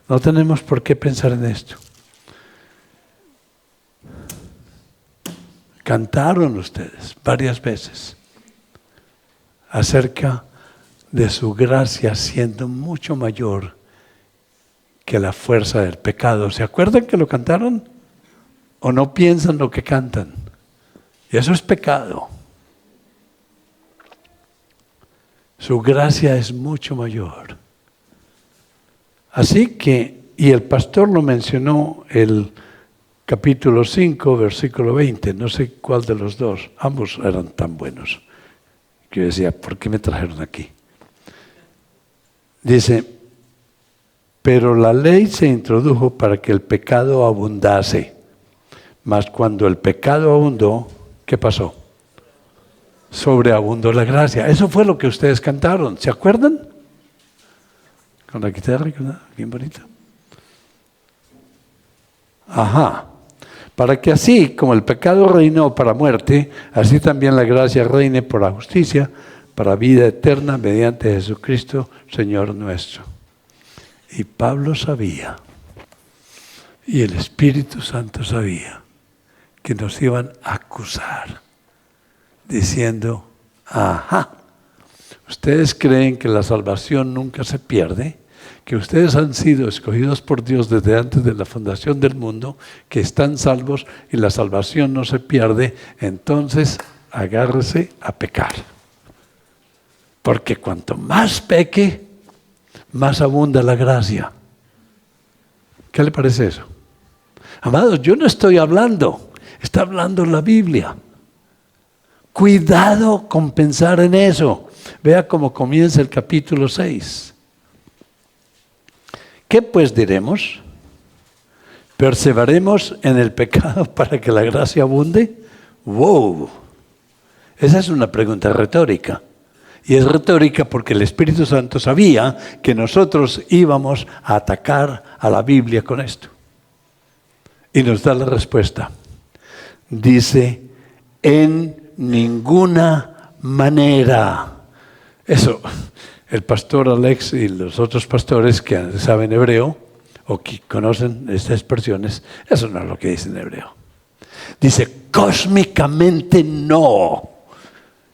No tenemos por qué pensar en esto. Cantaron ustedes varias veces acerca de su gracia siendo mucho mayor que la fuerza del pecado. ¿Se acuerdan que lo cantaron? ¿O no piensan lo que cantan? Y eso es pecado. Su gracia es mucho mayor. Así que, y el pastor lo mencionó el capítulo 5, versículo 20, no sé cuál de los dos, ambos eran tan buenos, que yo decía, ¿por qué me trajeron aquí? Dice, pero la ley se introdujo para que el pecado abundase, mas cuando el pecado abundó, ¿qué pasó? Sobreabundó la gracia. Eso fue lo que ustedes cantaron, ¿se acuerdan? Con la guitarra, bien bonito. Ajá. Para que así como el pecado reinó para muerte, así también la gracia reine por la justicia, para vida eterna mediante Jesucristo, Señor nuestro. Y Pablo sabía, y el Espíritu Santo sabía, que nos iban a acusar, diciendo, ajá, ustedes creen que la salvación nunca se pierde, que ustedes han sido escogidos por Dios desde antes de la fundación del mundo, que están salvos y la salvación no se pierde, entonces agárrese a pecar. Porque cuanto más peque, más abunda la gracia. ¿Qué le parece eso? Amados, yo no estoy hablando, está hablando la Biblia. Cuidado con pensar en eso. Vea cómo comienza el capítulo 6. ¿Qué pues diremos? ¿Perseveraremos en el pecado para que la gracia abunde? ¡Wow! Esa es una pregunta retórica. Y es retórica porque el Espíritu Santo sabía que nosotros íbamos a atacar a la Biblia con esto. Y nos da la respuesta. Dice, en ninguna manera. Eso, el pastor Alex y los otros pastores que saben hebreo o que conocen estas expresiones, eso no es lo que dice en hebreo. Dice, cósmicamente no.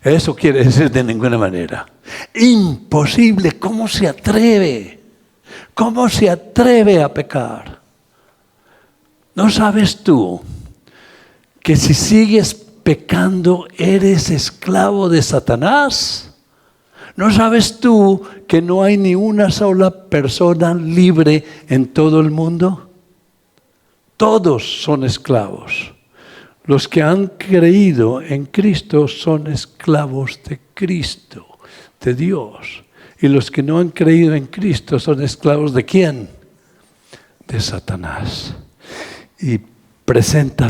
Eso quiere decir de ninguna manera. Imposible. ¿Cómo se atreve? ¿Cómo se atreve a pecar? ¿No sabes tú que si sigues pecando eres esclavo de Satanás? ¿No sabes tú que no hay ni una sola persona libre en todo el mundo? Todos son esclavos. Los que han creído en Cristo son esclavos de Cristo, de Dios. Y los que no han creído en Cristo son esclavos ¿de quién? De Satanás. Y presenta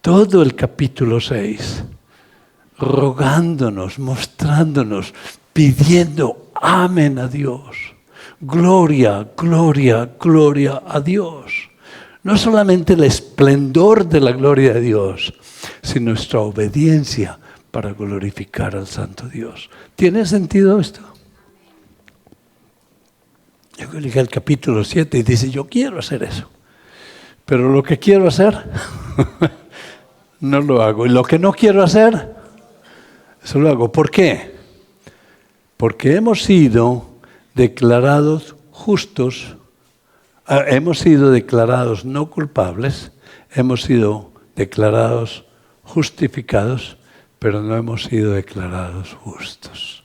todo el capítulo 6, rogándonos, mostrándonos, pidiendo, amen a Dios. Gloria, gloria, gloria a Dios. No solamente el esplendor de la gloria de Dios, sino nuestra obediencia para glorificar al Santo Dios. ¿Tiene sentido esto? Yo llegué al capítulo 7 y dice, yo quiero hacer eso. Pero lo que quiero hacer, no lo hago. Y lo que no quiero hacer, eso lo hago. ¿Por qué? Porque hemos sido declarados justos. Hemos sido declarados no culpables, hemos sido declarados justificados, pero no hemos sido declarados justos.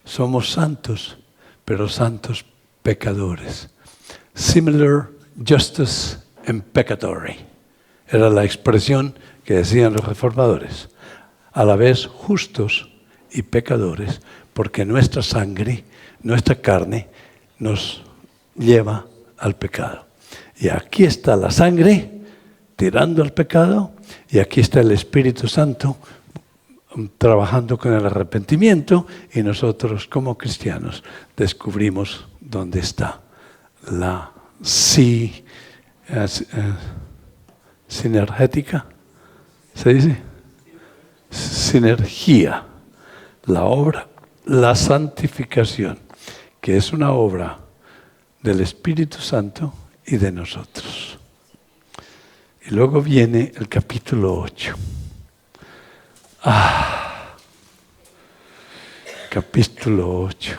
Somos santos, pero santos pecadores. Similar justice and peccatory. Era la expresión que decían los reformadores. A la vez justos y pecadores, porque nuestra sangre, nuestra carne, nos lleva al pecado. Y aquí está la sangre tirando al pecado y aquí está el Espíritu Santo trabajando con el arrepentimiento y nosotros como cristianos descubrimos dónde está la sinergética, ¿se dice? Sinergia, la obra, la santificación, que es una obra del Espíritu Santo y de nosotros. Y luego viene el capítulo 8. Capítulo 8.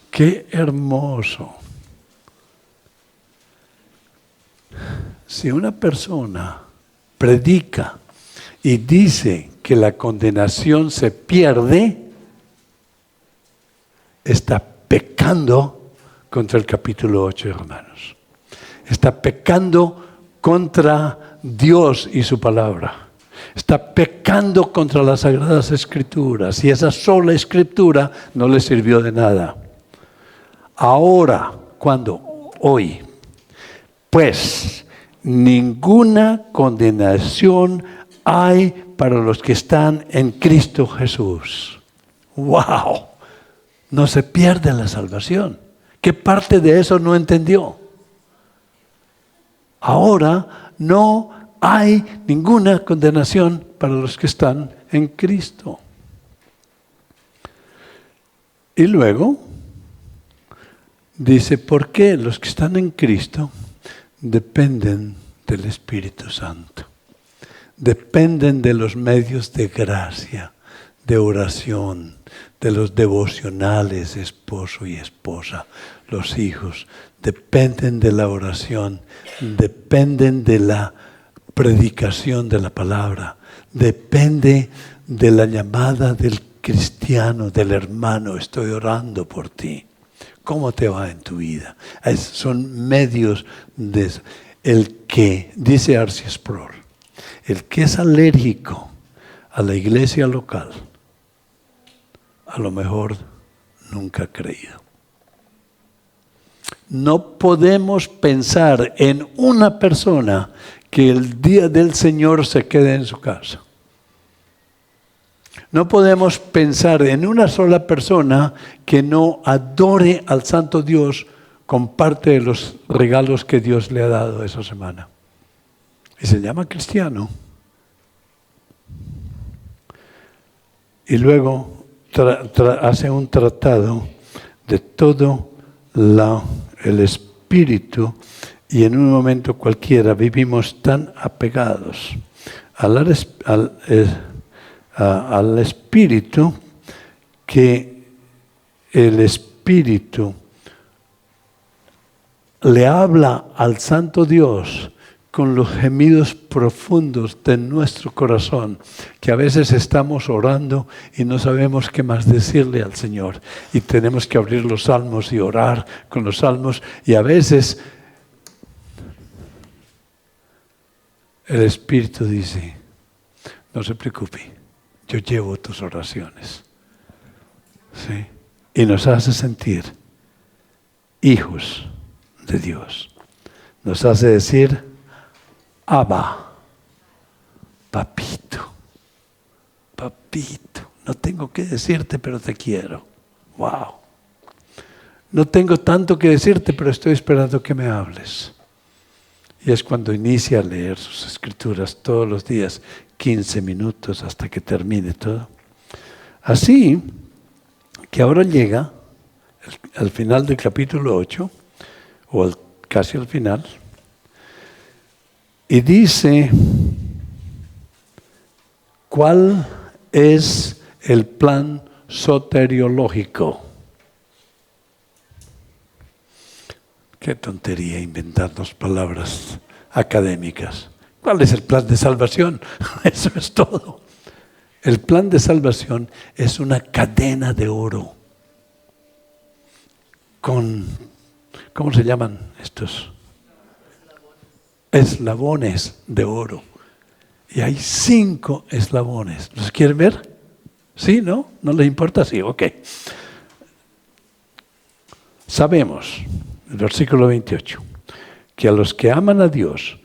¡Qué hermoso! Si una persona predica y dice que la condenación se pierde, está pecando contra el capítulo 8, hermanos. Está pecando contra Dios y su palabra. Está pecando contra las Sagradas Escrituras. Y esa sola Escritura no le sirvió de nada. Ahora, ¿cuándo? Hoy. Pues, ninguna condenación hay para los que están en Cristo Jesús. ¡Wow! No se pierde la salvación. ¿Qué parte de eso no entendió? Ahora no hay ninguna condenación para los que están en Cristo. Y luego dice, ¿por qué los que están en Cristo dependen del Espíritu Santo? Dependen de los medios de gracia, de oración, de los devocionales, esposo y esposa, los hijos. Dependen de la oración, dependen de la predicación de la palabra, depende de la llamada del cristiano, del hermano, estoy orando por ti. ¿Cómo te va en tu vida? Son medios de eso. El que, dice R.C. Sproul, el que es alérgico a la iglesia local, a lo mejor nunca ha creído. No podemos pensar en una persona que el día del Señor se quede en su casa. No podemos pensar en una sola persona que no adore al Santo Dios con parte de los regalos que Dios le ha dado esa semana. Y se llama cristiano. Y luego hace un tratado de todo el espíritu, y en un momento cualquiera vivimos tan apegados al espíritu que el espíritu le habla al Santo Dios con los gemidos profundos de nuestro corazón, que a veces estamos orando y no sabemos qué más decirle al Señor. Y tenemos que abrir los salmos y orar con los salmos. Y a veces el Espíritu dice, no se preocupe, yo llevo tus oraciones. ¿Sí? Y nos hace sentir hijos de Dios. Nos hace decir, Abba, papito, papito, no tengo que decirte, pero te quiero. Wow. No tengo tanto que decirte, pero estoy esperando que me hables. Y es cuando inicia a leer sus escrituras todos los días, 15 minutos hasta que termine todo. Así que ahora llega al final del capítulo 8, o casi al final, y dice, ¿cuál es el plan soteriológico? Qué tontería inventarnos palabras académicas. ¿Cuál es el plan de salvación? Eso es todo. El plan de salvación es una cadena de oro con, ¿cómo se llaman estos? Eslabones de oro. Y hay 5 eslabones. ¿Los quieren ver? ¿Sí? ¿No? ¿No les importa? Sí, ok. Sabemos, el versículo 28, que a los que aman a Dios,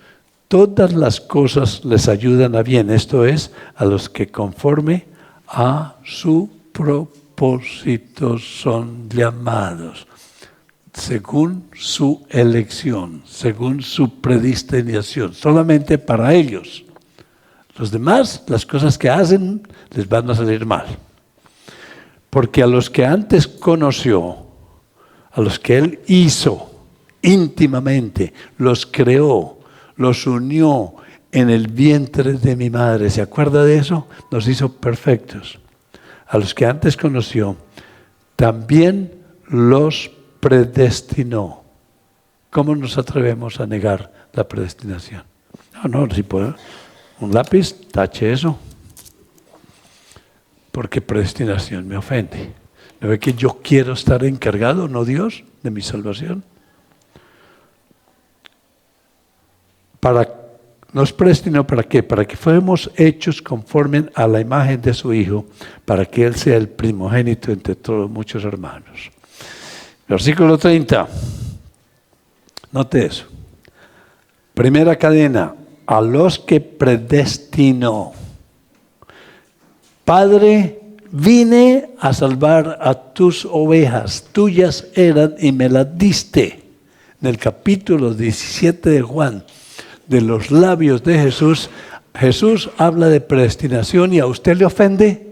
todas las cosas les ayudan a bien. Esto es, a los que conforme a su propósito son llamados, según su elección, según su predestinación, solamente para ellos. Los demás, las cosas que hacen, les van a salir mal. Porque a los que antes conoció, a los que Él hizo íntimamente, los creó, los unió en el vientre de mi madre. ¿Se acuerda de eso? Nos hizo perfectos. A los que antes conoció, también los predestinó. ¿Cómo nos atrevemos a negar la predestinación? No, si puedo. Un lápiz, tache eso. Porque predestinación me ofende. ¿No ve que yo quiero estar encargado, no Dios, de mi salvación? Nos predestinó ¿para qué? Para que fuéramos hechos conforme a la imagen de su Hijo, para que Él sea el primogénito entre todos muchos hermanos. Versículo 30. Note eso. Primera cadena. A los que predestinó. Padre vine a salvar a tus ovejas, tuyas eran y me las diste. En el capítulo 17 de Juan, de los labios de Jesús, Jesús habla de predestinación y a usted le ofende.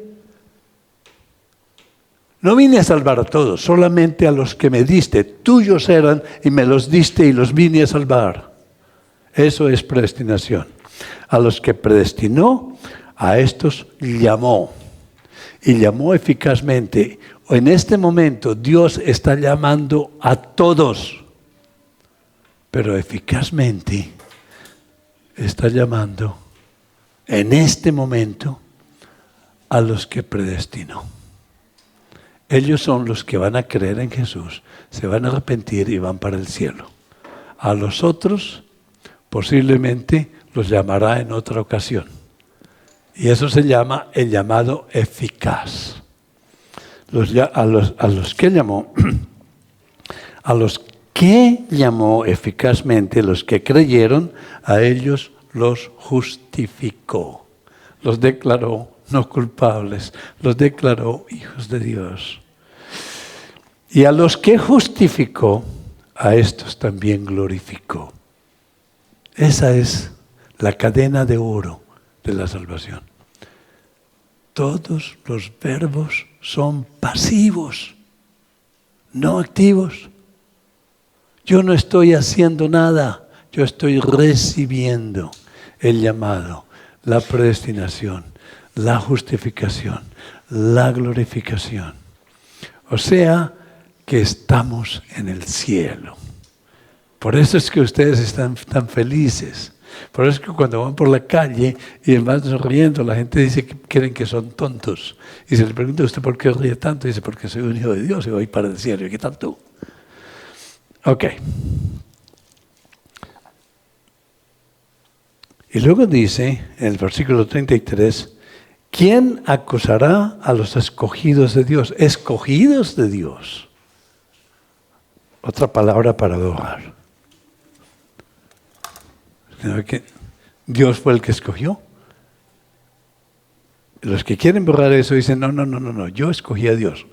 No vine a salvar a todos, solamente a los que me diste. Tuyos eran y me los diste y los vine a salvar. Eso es predestinación. A los que predestinó, a estos llamó. Y llamó eficazmente. En este momento Dios está llamando a todos, pero eficazmente está llamando en este momento a los que predestinó. Ellos son los que van a creer en Jesús, se van a arrepentir y van para el cielo. A los otros posiblemente los llamará en otra ocasión. Y eso se llama el llamado eficaz. A los que llamó, a los que llamó eficazmente, los que creyeron, a ellos los justificó. Los declaró no culpables, los declaró hijos de Dios. Y a los que justificó, a estos también glorificó. Esa es la cadena de oro de la salvación. Todos los verbos son pasivos, no activos. Yo no estoy haciendo nada, yo estoy recibiendo el llamado, la predestinación, la justificación, la glorificación. O sea, que estamos en el cielo. Por eso es que ustedes están tan felices. Por eso es que cuando van por la calle y van sonriendo, la gente dice que creen que son tontos. Y se le pregunta a usted por qué ríe tanto, y dice, porque soy un hijo de Dios y voy para el cielo. ¿Y qué tal tú? Ok. Y luego dice, en el versículo 33, ¿quién acusará a los escogidos de Dios? Escogidos de Dios. Otra palabra para borrar. Que Dios fue el que escogió. Los que quieren borrar eso dicen, no, yo escogí a Dios.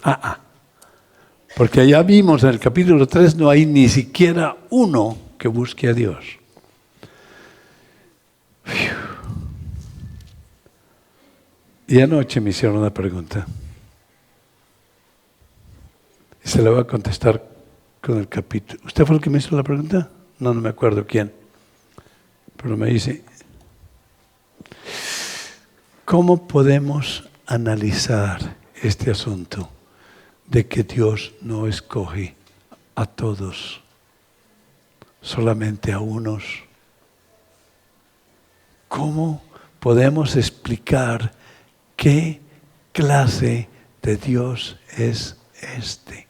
Porque allá vimos en el capítulo 3, no hay ni siquiera uno que busque a Dios. Y anoche me hicieron una pregunta. Y se la voy a contestar con el capítulo. ¿Usted fue el que me hizo la pregunta? No me acuerdo quién. Pero me dice, ¿cómo podemos analizar este asunto de que Dios no escoge a todos, solamente a unos? ¿Cómo podemos explicar qué clase de Dios es este?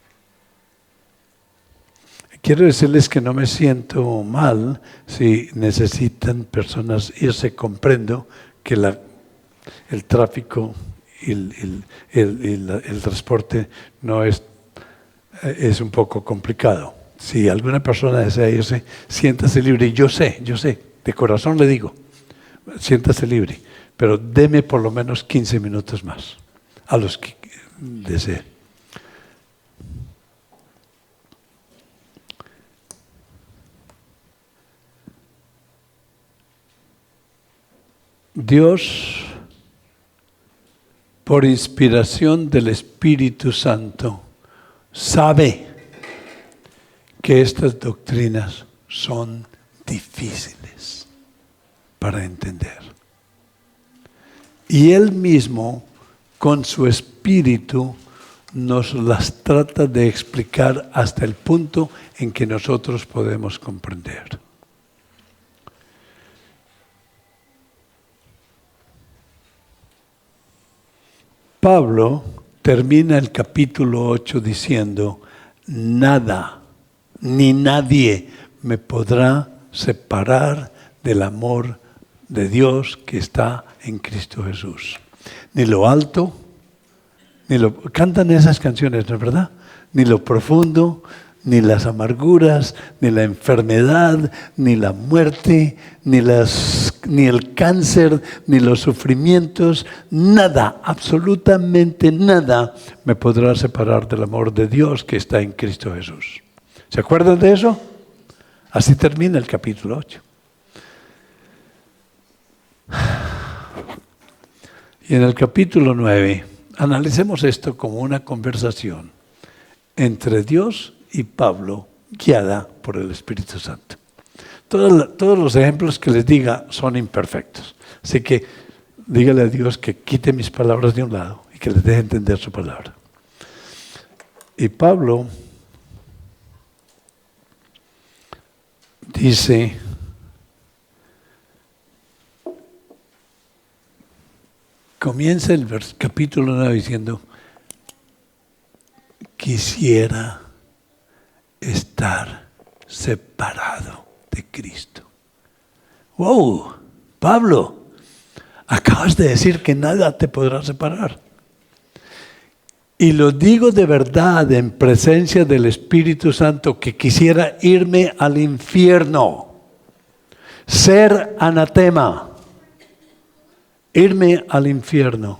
Quiero decirles que no me siento mal si necesitan personas irse. Comprendo que el tráfico y el transporte no es un poco complicado. Si alguna persona desea irse, siéntase libre. Y yo sé, de corazón le digo, siéntase libre, pero deme por lo menos 15 minutos más a los que deseen. Dios, por inspiración del Espíritu Santo, sabe que estas doctrinas son difíciles para entender. Y Él mismo, con su Espíritu, nos las trata de explicar hasta el punto en que nosotros podemos comprender. Pablo termina el capítulo 8 diciendo, nada, ni nadie me podrá separar del amor de Dios que está en Cristo Jesús. Ni lo alto, cantan esas canciones, ¿no es verdad? Ni lo profundo, ni las amarguras, ni la enfermedad, ni la muerte, ni las ni el cáncer, ni los sufrimientos, nada, absolutamente nada me podrá separar del amor de Dios que está en Cristo Jesús. ¿Se acuerdan de eso? Así termina el capítulo 8. Y en el capítulo 9, analicemos esto como una conversación entre Dios y Pablo, guiada por el Espíritu Santo. Todos los ejemplos que les diga son imperfectos. Así que dígale a Dios que quite mis palabras de un lado y que les deje entender su palabra. Y Pablo dice, comienza el capítulo 9 diciendo, quisiera estar separado de Cristo. ¡Wow! Pablo, acabas de decir que nada te podrá separar. Y lo digo de verdad en presencia del Espíritu Santo, que quisiera irme al infierno, ser anatema, irme al infierno.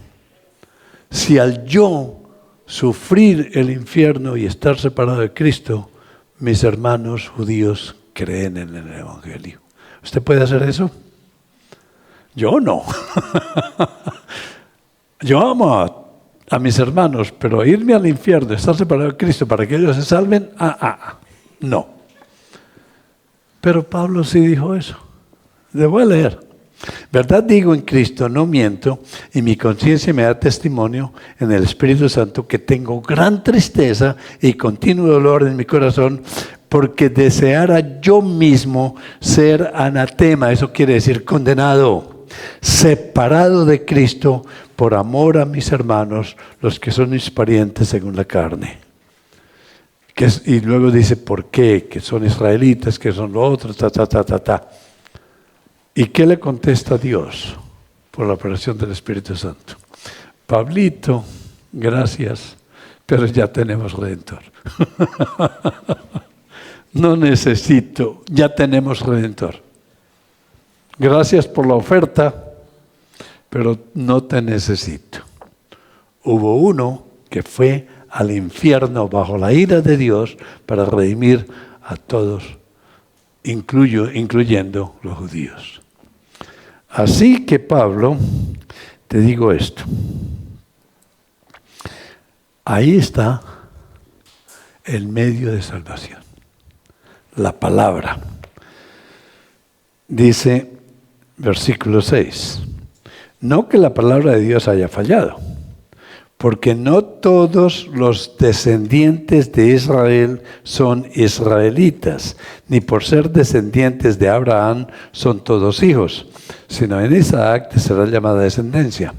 Si al yo sufrir el infierno y estar separado de Cristo, mis hermanos judíos creen en el Evangelio. ¿Usted puede hacer eso? Yo no. Yo amo a mis hermanos, pero irme al infierno, estar separado de Cristo para que ellos se salven, no. Pero Pablo sí dijo eso. Le voy a leer. Verdad digo en Cristo, no miento, y mi conciencia me da testimonio en el Espíritu Santo que tengo gran tristeza y continuo dolor en mi corazón, porque deseara yo mismo ser anatema, eso quiere decir condenado, separado de Cristo por amor a mis hermanos, los que son mis parientes según la carne. Y luego dice, ¿por qué? Que son israelitas, que son los otros, ¿Y qué le contesta Dios por la operación del Espíritu Santo? Pablito, gracias, pero ya tenemos Redentor. No necesito, ya tenemos Redentor. Gracias por la oferta, pero no te necesito. Hubo uno que fue al infierno bajo la ira de Dios para redimir a todos, incluyendo los judíos. Así que Pablo, te digo esto. Ahí está el medio de salvación. La palabra. Dice, versículo 6. No que la palabra de Dios haya fallado, porque no todos los descendientes de Israel son israelitas, ni por ser descendientes de Abraham son todos hijos, sino en Isaac te será llamada descendencia.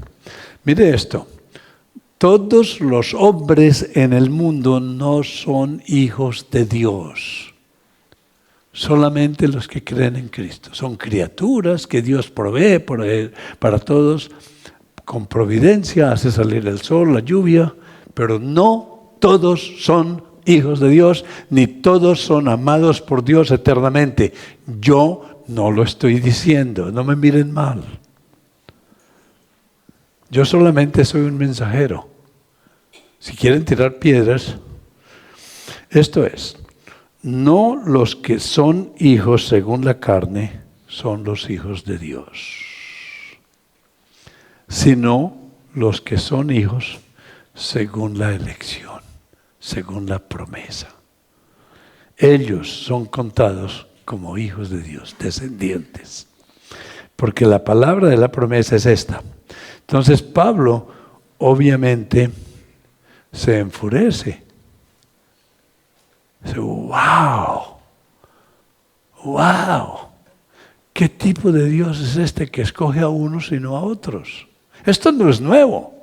Mire esto, todos los hombres en el mundo no son hijos de Dios, solamente los que creen en Cristo. Son criaturas que Dios provee para todos, con providencia, hace salir el sol, la lluvia, pero no todos son hijos de Dios, ni todos son amados por Dios eternamente. Yo no lo estoy diciendo, no me miren mal. Yo solamente soy un mensajero. Si quieren tirar piedras, esto es, no los que son hijos según la carne son los hijos de Dios, sino los que son hijos según la elección, según la promesa. Ellos son contados como hijos de Dios, descendientes. Porque la palabra de la promesa es esta. Entonces Pablo obviamente se enfurece. Dice, ¡wow! ¿Qué tipo de Dios es este que escoge a unos y no a otros? Esto no es nuevo.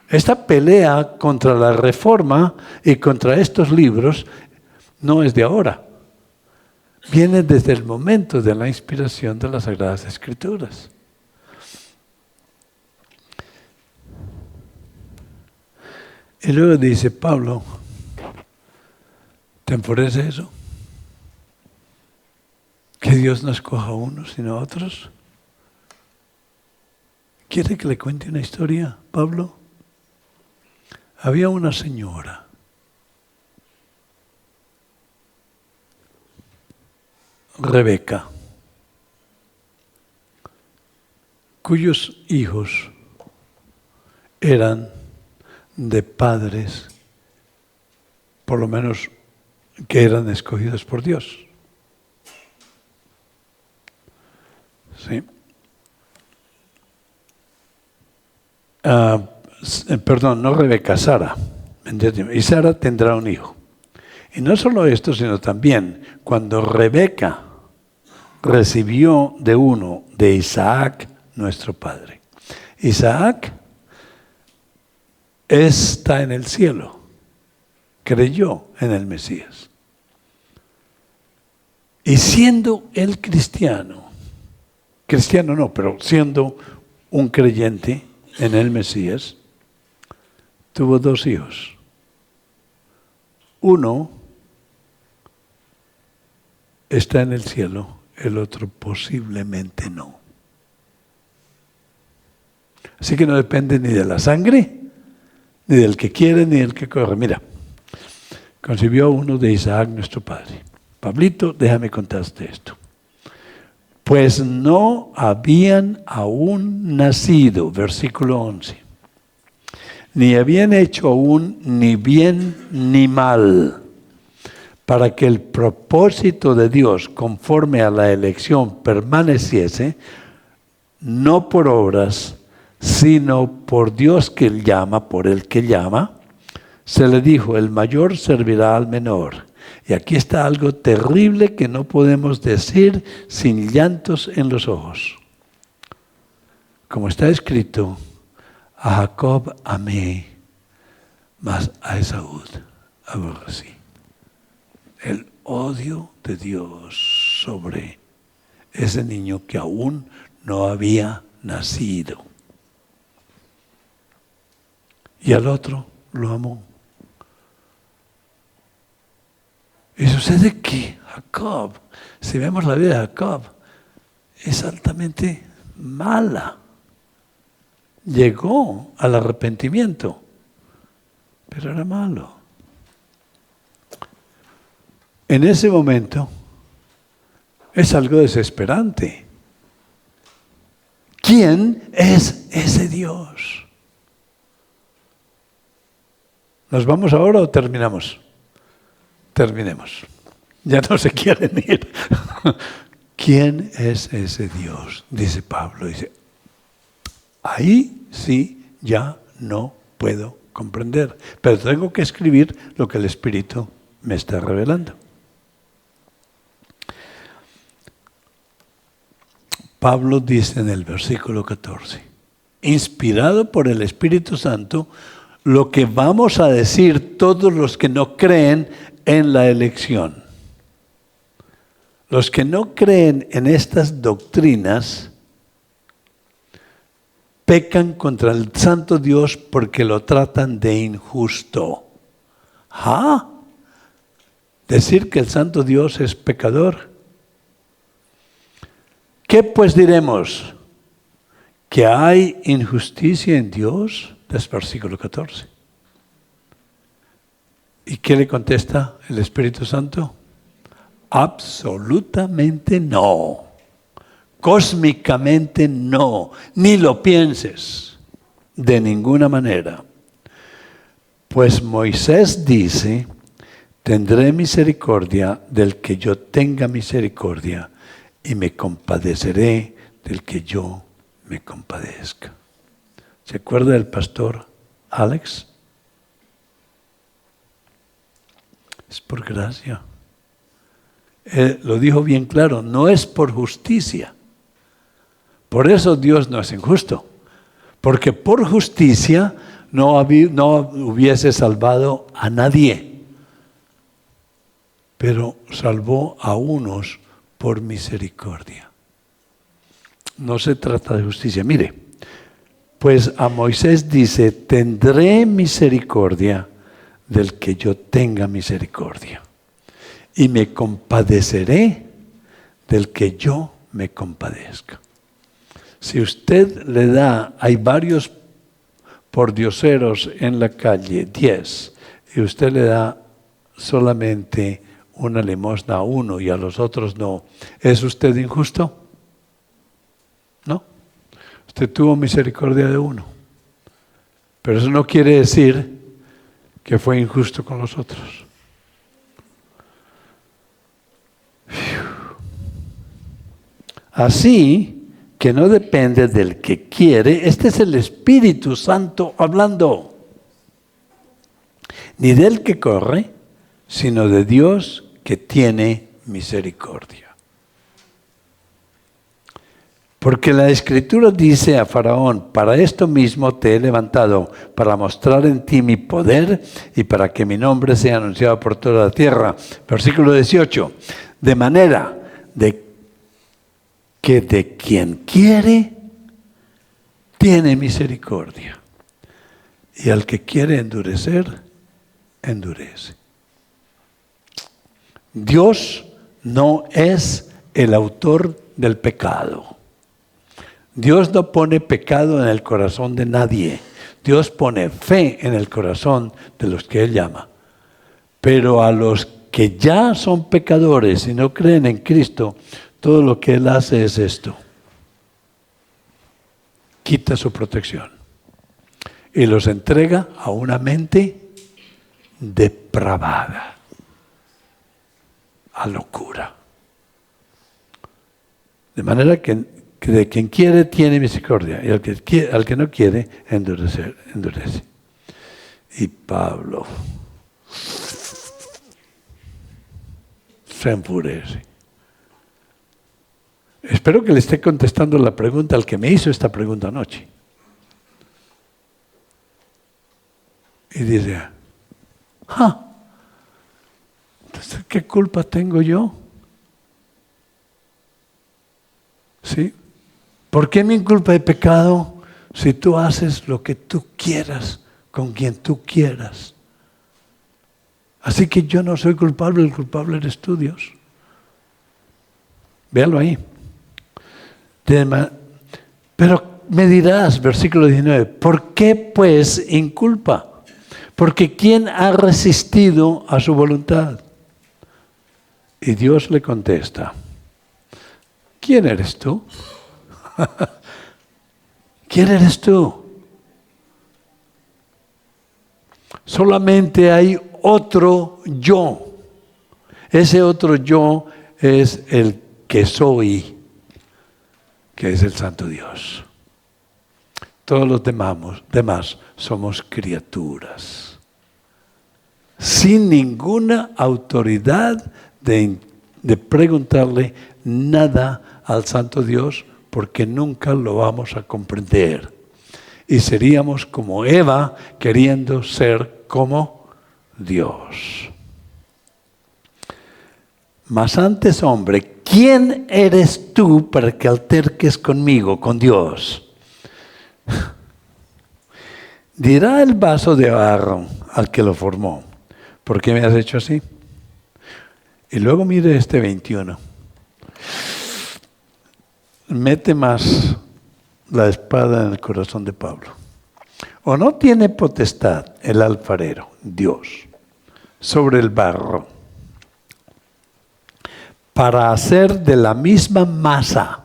Esta pelea contra la reforma y contra estos libros no es de ahora. Viene desde el momento de la inspiración de las Sagradas Escrituras. Y luego dice Pablo, ¿te enfurece eso? ¿Que Dios no escoja a unos sino a otros? ¿Quiere que le cuente una historia, Pablo? Había una señora, Rebeca, cuyos hijos eran de padres, por lo menos que eran escogidos por Dios. ¿Sí? Perdón, no Rebeca, Sara. Y Sara tendrá un hijo. Y no solo esto, sino también cuando Rebeca recibió de Isaac, nuestro padre. Isaac está en el cielo, creyó en el Mesías. Y siendo él cristiano no, pero siendo un creyente en el Mesías, tuvo 2 hijos. Uno está en el cielo, el otro posiblemente no. Así que no depende ni de la sangre, ni del que quiere, ni del que corre. Mira, concibió uno de Isaac, nuestro padre. Pablito, déjame contarte esto. Pues no habían aún nacido, versículo 11, ni habían hecho aún ni bien ni mal, para que el propósito de Dios conforme a la elección permaneciese, no por obras, sino por Dios que él llama, por el que llama. Se le dijo, el mayor servirá al menor. Y aquí está algo terrible que no podemos decir sin llantos en los ojos. Como está escrito, a Jacob amé, mas a Esaú aborrecí. El odio de Dios sobre ese niño que aún no había nacido. Y al otro lo amó. Y sucede que Jacob, si vemos la vida de Jacob, es altamente mala. Llegó al arrepentimiento, pero era malo. En ese momento es algo desesperante. ¿Quién es ese Dios? ¿Nos vamos ahora o terminamos? Terminemos. Ya no se quieren ir. ¿Quién es ese Dios? Dice Pablo. Dice, ahí sí ya no puedo comprender, pero tengo que escribir lo que el Espíritu me está revelando. Pablo dice en el versículo 14, inspirado por el Espíritu Santo, lo que vamos a decir todos los que no creen en la elección. Los que no creen en estas doctrinas pecan contra el santo Dios porque lo tratan de injusto. ¿Ah? ¿Decir que el santo Dios es pecador? ¿Qué pues diremos? ¿Que hay injusticia en Dios? Es versículo 14. ¿Y qué le contesta el Espíritu Santo? Absolutamente no. Cósmicamente no. Ni lo pienses. De ninguna manera. Pues Moisés dice, tendré misericordia del que yo tenga misericordia y me compadeceré del que yo me compadezca. ¿Se acuerda del pastor Alex? Es por gracia. Él lo dijo bien claro, no es por justicia. Por eso Dios no es injusto. Porque por justicia no hubiese salvado a nadie. Pero salvó a unos por misericordia. No se trata de justicia. Mire, pues a Moisés dice, tendré misericordia del que yo tenga misericordia. Y me compadeceré del que yo me compadezca. Si usted le da, hay varios pordioseros en la calle, 10, y usted le da solamente una limosna a uno y a los otros no, ¿es usted injusto? No. Usted tuvo misericordia de uno. Pero eso no quiere decir que fue injusto con los otros. Así que no depende del que quiere, este es el Espíritu Santo hablando, ni del que corre, sino de Dios que tiene misericordia. Porque la Escritura dice a Faraón, para esto mismo te he levantado, para mostrar en ti mi poder y para que mi nombre sea anunciado por toda la tierra. Versículo 18, de manera que de quien quiere, tiene misericordia. Y al que quiere endurecer, endurece. Dios no es el autor del pecado. Dios no pone pecado en el corazón de nadie. Dios pone fe en el corazón de los que Él llama. Pero a los que ya son pecadores y no creen en Cristo, todo lo que Él hace es esto. Quita su protección y los entrega a una mente depravada, a locura. De manera que de quien quiere tiene misericordia y al que no quiere endurece. Y Pablo se enfurece. Espero que le esté contestando la pregunta al que me hizo esta pregunta anoche. Y dice, entonces, ¿qué culpa tengo yo? ¿Sí? ¿Por qué mi culpa de pecado si tú haces lo que tú quieras con quien tú quieras? Así que yo no soy culpable, el culpable eres tú, Dios. Véalo ahí. Pero me dirás, versículo 19, ¿por qué pues inculpa? Porque ¿quién ha resistido a su voluntad? Y Dios le contesta, ¿quién eres tú? ¿Quién eres tú? Solamente hay otro yo. Ese otro yo es el que soy, que es el Santo Dios. Todos los demás somos criaturas, sin ninguna autoridad de preguntarle nada al Santo Dios, porque nunca lo vamos a comprender. Y seríamos como Eva, queriendo ser como Dios. Mas antes, hombre, ¿quién eres tú para que alterques conmigo, con Dios? Dirá el vaso de barro al que lo formó, ¿por qué me has hecho así? Y luego mire este 21. Mete más la espada en el corazón de Pablo. ¿O no tiene potestad el alfarero, Dios, sobre el barro, para hacer de la misma masa?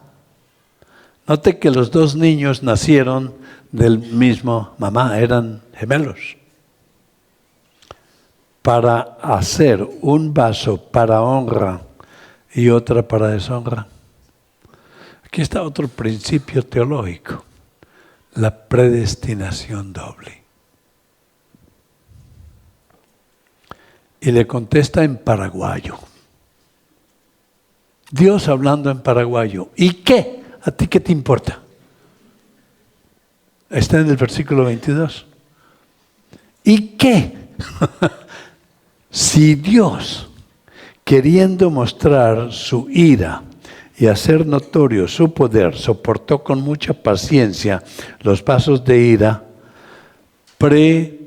Note que los dos niños nacieron del mismo mamá, eran gemelos. Para hacer un vaso para honra y otra para deshonra. Aquí está otro principio teológico, la predestinación doble. Y le contesta en paraguayo. Dios hablando en paraguayo. ¿Y qué? ¿A ti qué te importa? Está en el versículo 22. ¿Y qué? Si Dios, queriendo mostrar su ira y hacer notorio su poder, soportó con mucha paciencia los vasos de ira preparados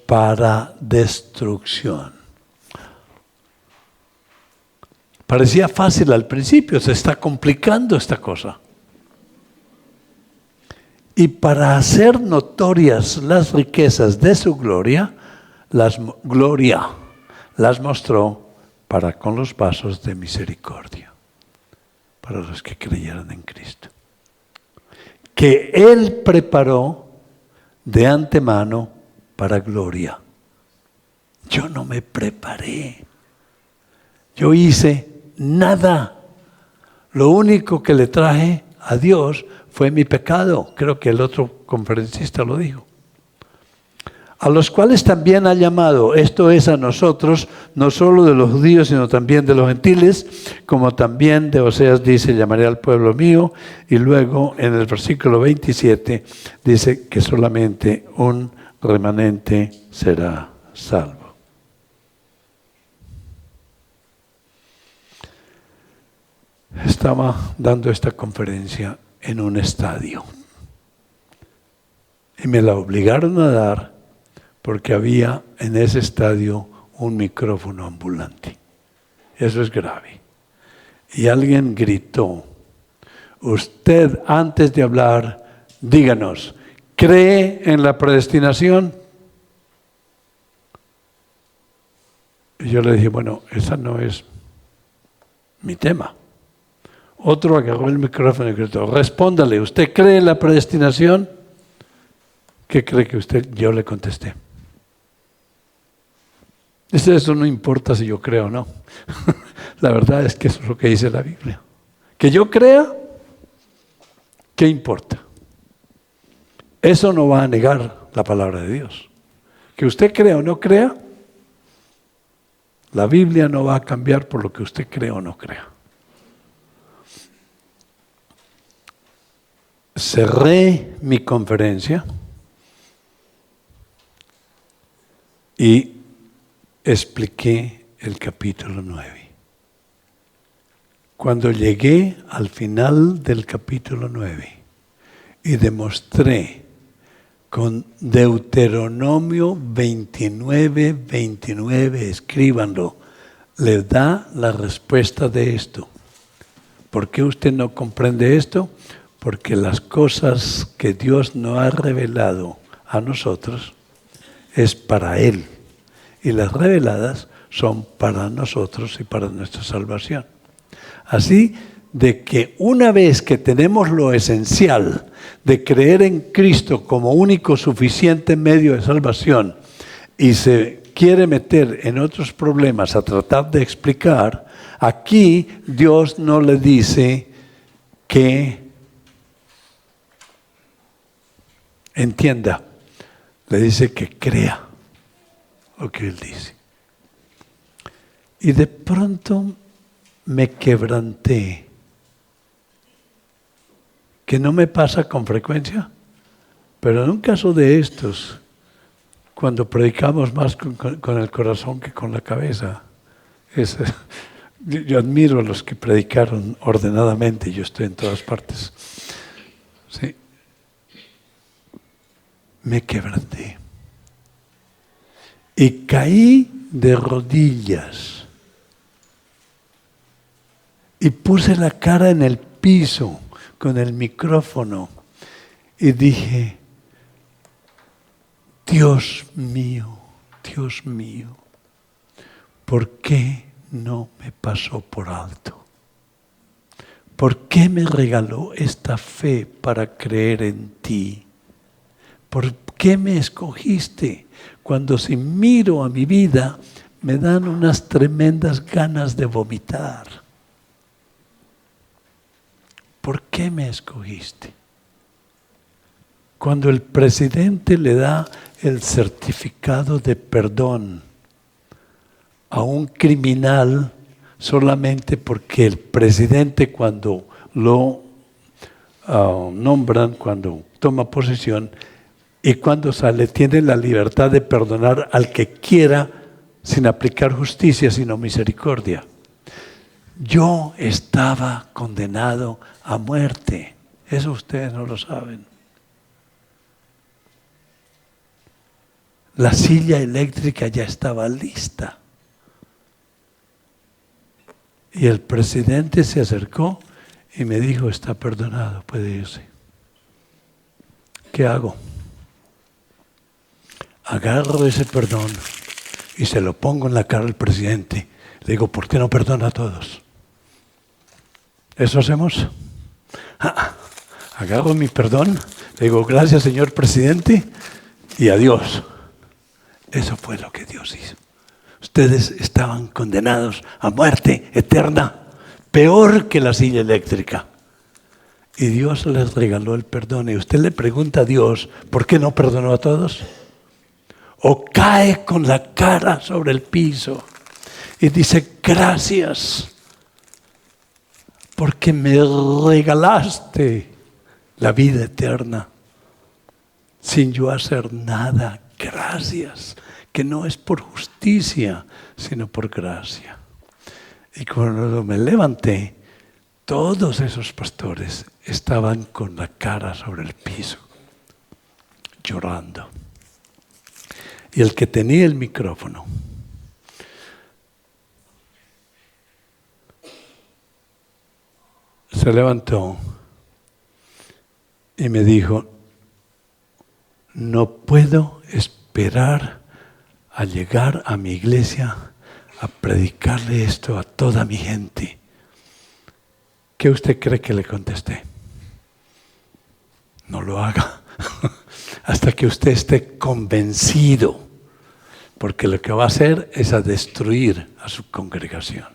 para destrucción. Parecía fácil al principio, se está complicando esta cosa. Y para hacer notorias las riquezas de su gloria, las mostró para con los vasos de misericordia, para los que creyeran en Cristo. Que Él preparó de antemano para gloria. Yo no me preparé. Yo hice nada. Lo único que le traje a Dios fue mi pecado. Creo que el otro conferencista lo dijo. A los cuales también ha llamado, esto es a nosotros, no solo de los judíos, sino también de los gentiles, como también de Oseas dice, llamaré al pueblo mío, y luego en el versículo 27 dice que solamente un remanente será salvo. Estaba dando esta conferencia en un estadio y me la obligaron a dar porque había en ese estadio un micrófono ambulante. Eso es grave. Y alguien gritó, usted antes de hablar, díganos, ¿cree en la predestinación? Y yo le dije, bueno, esa no es mi tema. Otro agarró el micrófono y gritó, respóndale, ¿usted cree en la predestinación? ¿Qué cree que usted? Yo le contesté. Dice, eso no importa si yo creo o no. La verdad es que eso es lo que dice la Biblia. Que yo crea, ¿qué importa? Eso no va a negar la palabra de Dios. Que usted crea o no crea, la Biblia no va a cambiar por lo que usted cree o no crea. Cerré mi conferencia y expliqué el capítulo 9. Cuando llegué al final del capítulo 9 y demostré con Deuteronomio 29, escríbanlo, le da la respuesta de esto. ¿Por qué usted no comprende esto? Porque las cosas que Dios nos ha revelado a nosotros es para Él. Y las reveladas son para nosotros y para nuestra salvación. Así de que una vez que tenemos lo esencial de creer en Cristo como único suficiente medio de salvación y se quiere meter en otros problemas a tratar de explicar, aquí Dios no le dice que entienda, le dice que crea lo que Él dice. Y de pronto me quebranté, que no me pasa con frecuencia, pero en un caso de estos, cuando predicamos más con el corazón que con la cabeza, yo admiro a los que predicaron ordenadamente, yo estoy en todas partes. ¿Sí? Me quebranté. Y caí de rodillas. Y puse la cara en el piso con el micrófono. Y dije, Dios mío, ¿por qué no me pasó por alto? ¿Por qué me regaló esta fe para creer en ti? ¿Por qué me escogiste? Cuando si miro a mi vida, me dan unas tremendas ganas de vomitar. ¿Por qué me escogiste? Cuando el presidente le da el certificado de perdón a un criminal solamente porque el presidente cuando lo nombran, cuando toma posesión, y cuando sale, tiene la libertad de perdonar al que quiera sin aplicar justicia, sino misericordia. Yo estaba condenado a muerte. Eso ustedes no lo saben. La silla eléctrica ya estaba lista. Y el presidente se acercó y me dijo, está perdonado, puede irse. ¿Qué hago? Agarro ese perdón y se lo pongo en la cara al presidente. Le digo, ¿por qué no perdona a todos? ¿Eso hacemos? Agarro mi perdón, le digo, gracias señor presidente, y adiós. Eso fue lo que Dios hizo. Ustedes estaban condenados a muerte eterna, peor que la silla eléctrica. Y Dios les regaló el perdón. Y usted le pregunta a Dios, ¿por qué no perdonó a todos? O cae con la cara sobre el piso y dice, gracias, porque me regalaste la vida eterna sin yo hacer nada. Gracias, que no es por justicia, sino por gracia. Y cuando me levanté, todos esos pastores estaban con la cara sobre el piso, llorando. Y el que tenía el micrófono se levantó y me dijo, no puedo esperar a llegar a mi iglesia a predicarle esto a toda mi gente. ¿Qué usted cree que le contesté? No lo haga hasta que usted esté convencido, porque lo que va a hacer es a destruir a su congregación.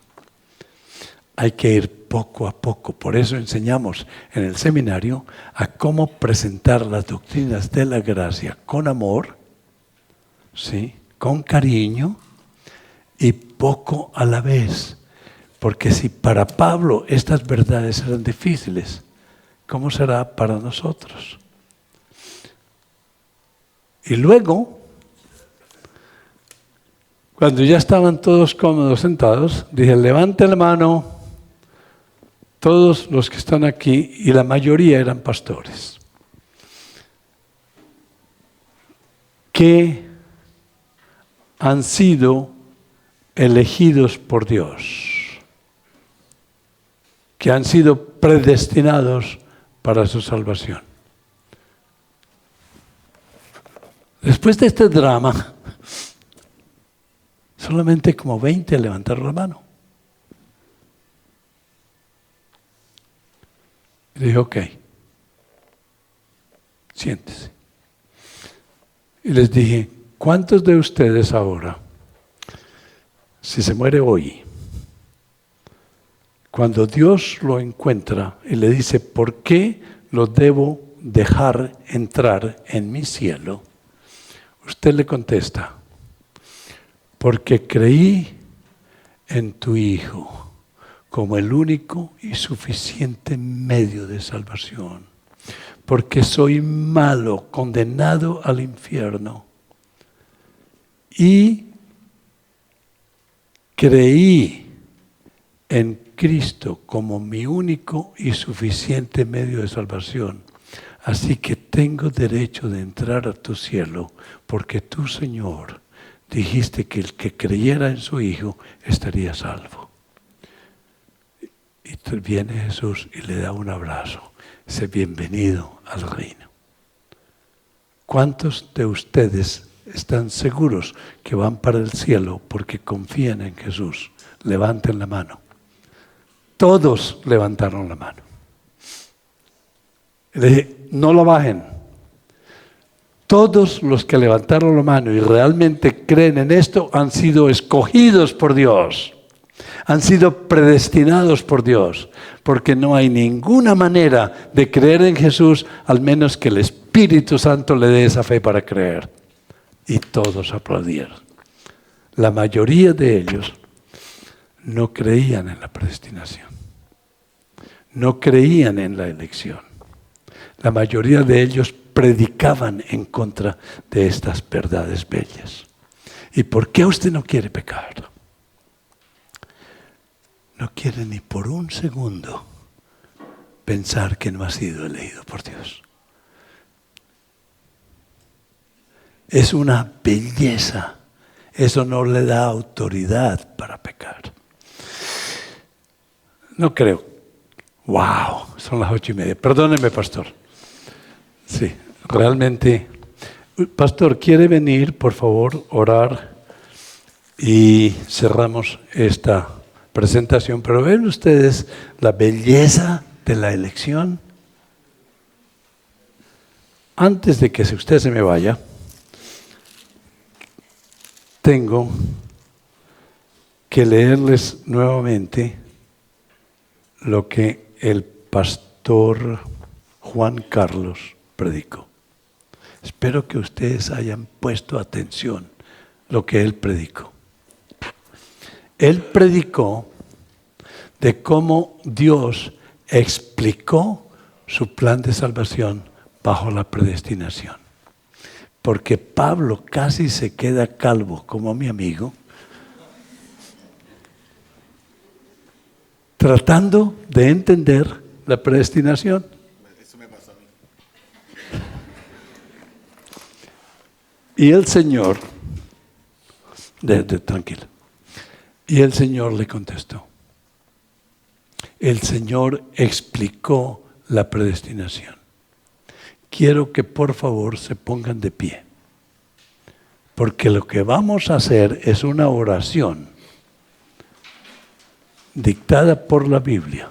Hay que ir poco a poco. Por eso enseñamos en el seminario a cómo presentar las doctrinas de la gracia con amor, ¿sí?, con cariño y poco a la vez. Porque si para Pablo estas verdades eran difíciles, ¿cómo será para nosotros? Y luego, cuando ya estaban todos cómodos sentados, dije, levante la mano todos los que están aquí, y la mayoría eran pastores, que han sido elegidos por Dios, que han sido predestinados para su salvación. Después de este drama, solamente como 20 levantaron la mano. Y dije, ok, siéntese. Y les dije, ¿cuántos de ustedes ahora, si se muere hoy, cuando Dios lo encuentra y le dice, ¿por qué lo debo dejar entrar en mi cielo? Usted le contesta, porque creí en tu Hijo como el único y suficiente medio de salvación, porque soy malo, condenado al infierno, y creí en Cristo como mi único y suficiente medio de salvación. Así que tengo derecho de entrar a tu cielo, porque tú, Señor, dijiste que el que creyera en su Hijo estaría salvo. Y viene Jesús y le da un abrazo. Dice, bienvenido al reino. ¿Cuántos de ustedes están seguros que van para el cielo porque confían en Jesús? Levanten la mano. Todos levantaron la mano. Le dije, no la bajen. Todos los que levantaron la mano y realmente creen en esto han sido escogidos por Dios. Han sido predestinados por Dios. Porque no hay ninguna manera de creer en Jesús al menos que el Espíritu Santo le dé esa fe para creer. Y todos aplaudieron. La mayoría de ellos no creían en la predestinación. No creían en la elección. La mayoría de ellos predicaban en contra de estas verdades bellas. ¿Y por qué usted no quiere pecar? No quiere ni por un segundo pensar que no ha sido elegido por Dios. Es una belleza. Eso no le da autoridad para pecar. No creo. ¡Wow! Son las 8:30. Perdóneme, pastor. Sí, realmente. Pastor, ¿quiere venir, por favor, orar? Y cerramos esta presentación. Pero ven ustedes la belleza de la elección. Antes de que usted se me vaya, tengo que leerles nuevamente lo que el pastor Juan Carlos predicó. Espero que ustedes hayan puesto atención a lo que él predicó. Él predicó de cómo Dios explicó su plan de salvación bajo la predestinación. Porque Pablo casi se queda calvo, como mi amigo, tratando de entender la predestinación. Eso me pasó a mí. Y el Señor, tranquilo, y el Señor le contestó. El Señor explicó la predestinación. Quiero que por favor se pongan de pie, porque lo que vamos a hacer es una oración dictada por la Biblia,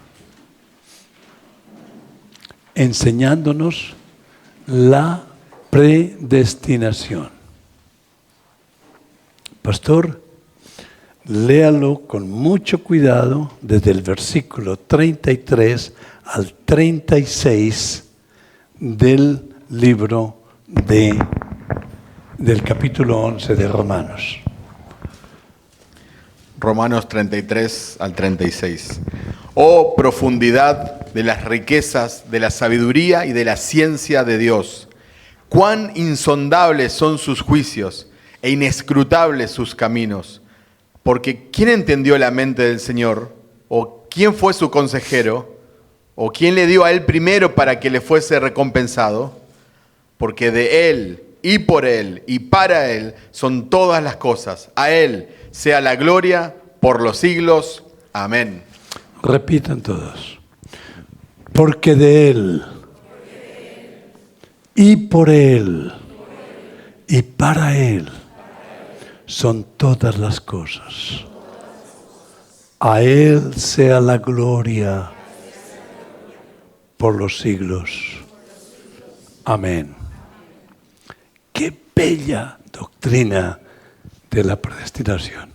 enseñándonos la predestinación. Pastor, léalo con mucho cuidado desde el versículo 33 al 36 del libro del capítulo 11 de Romanos. Romanos 33 al 36. Oh profundidad de las riquezas, de la sabiduría y de la ciencia de Dios. Cuán insondables son sus juicios e inescrutables sus caminos. Porque ¿quién entendió la mente del Señor? ¿O quién fue su consejero? ¿O quién le dio a él primero para que le fuese recompensado? Porque de él y por él y para él son todas las cosas. A él sea la gloria por los siglos. Amén. Repitan todos. Porque de él y por él y para él son todas las cosas. A él sea la gloria por los siglos. Amén. Qué bella doctrina de la predestinación.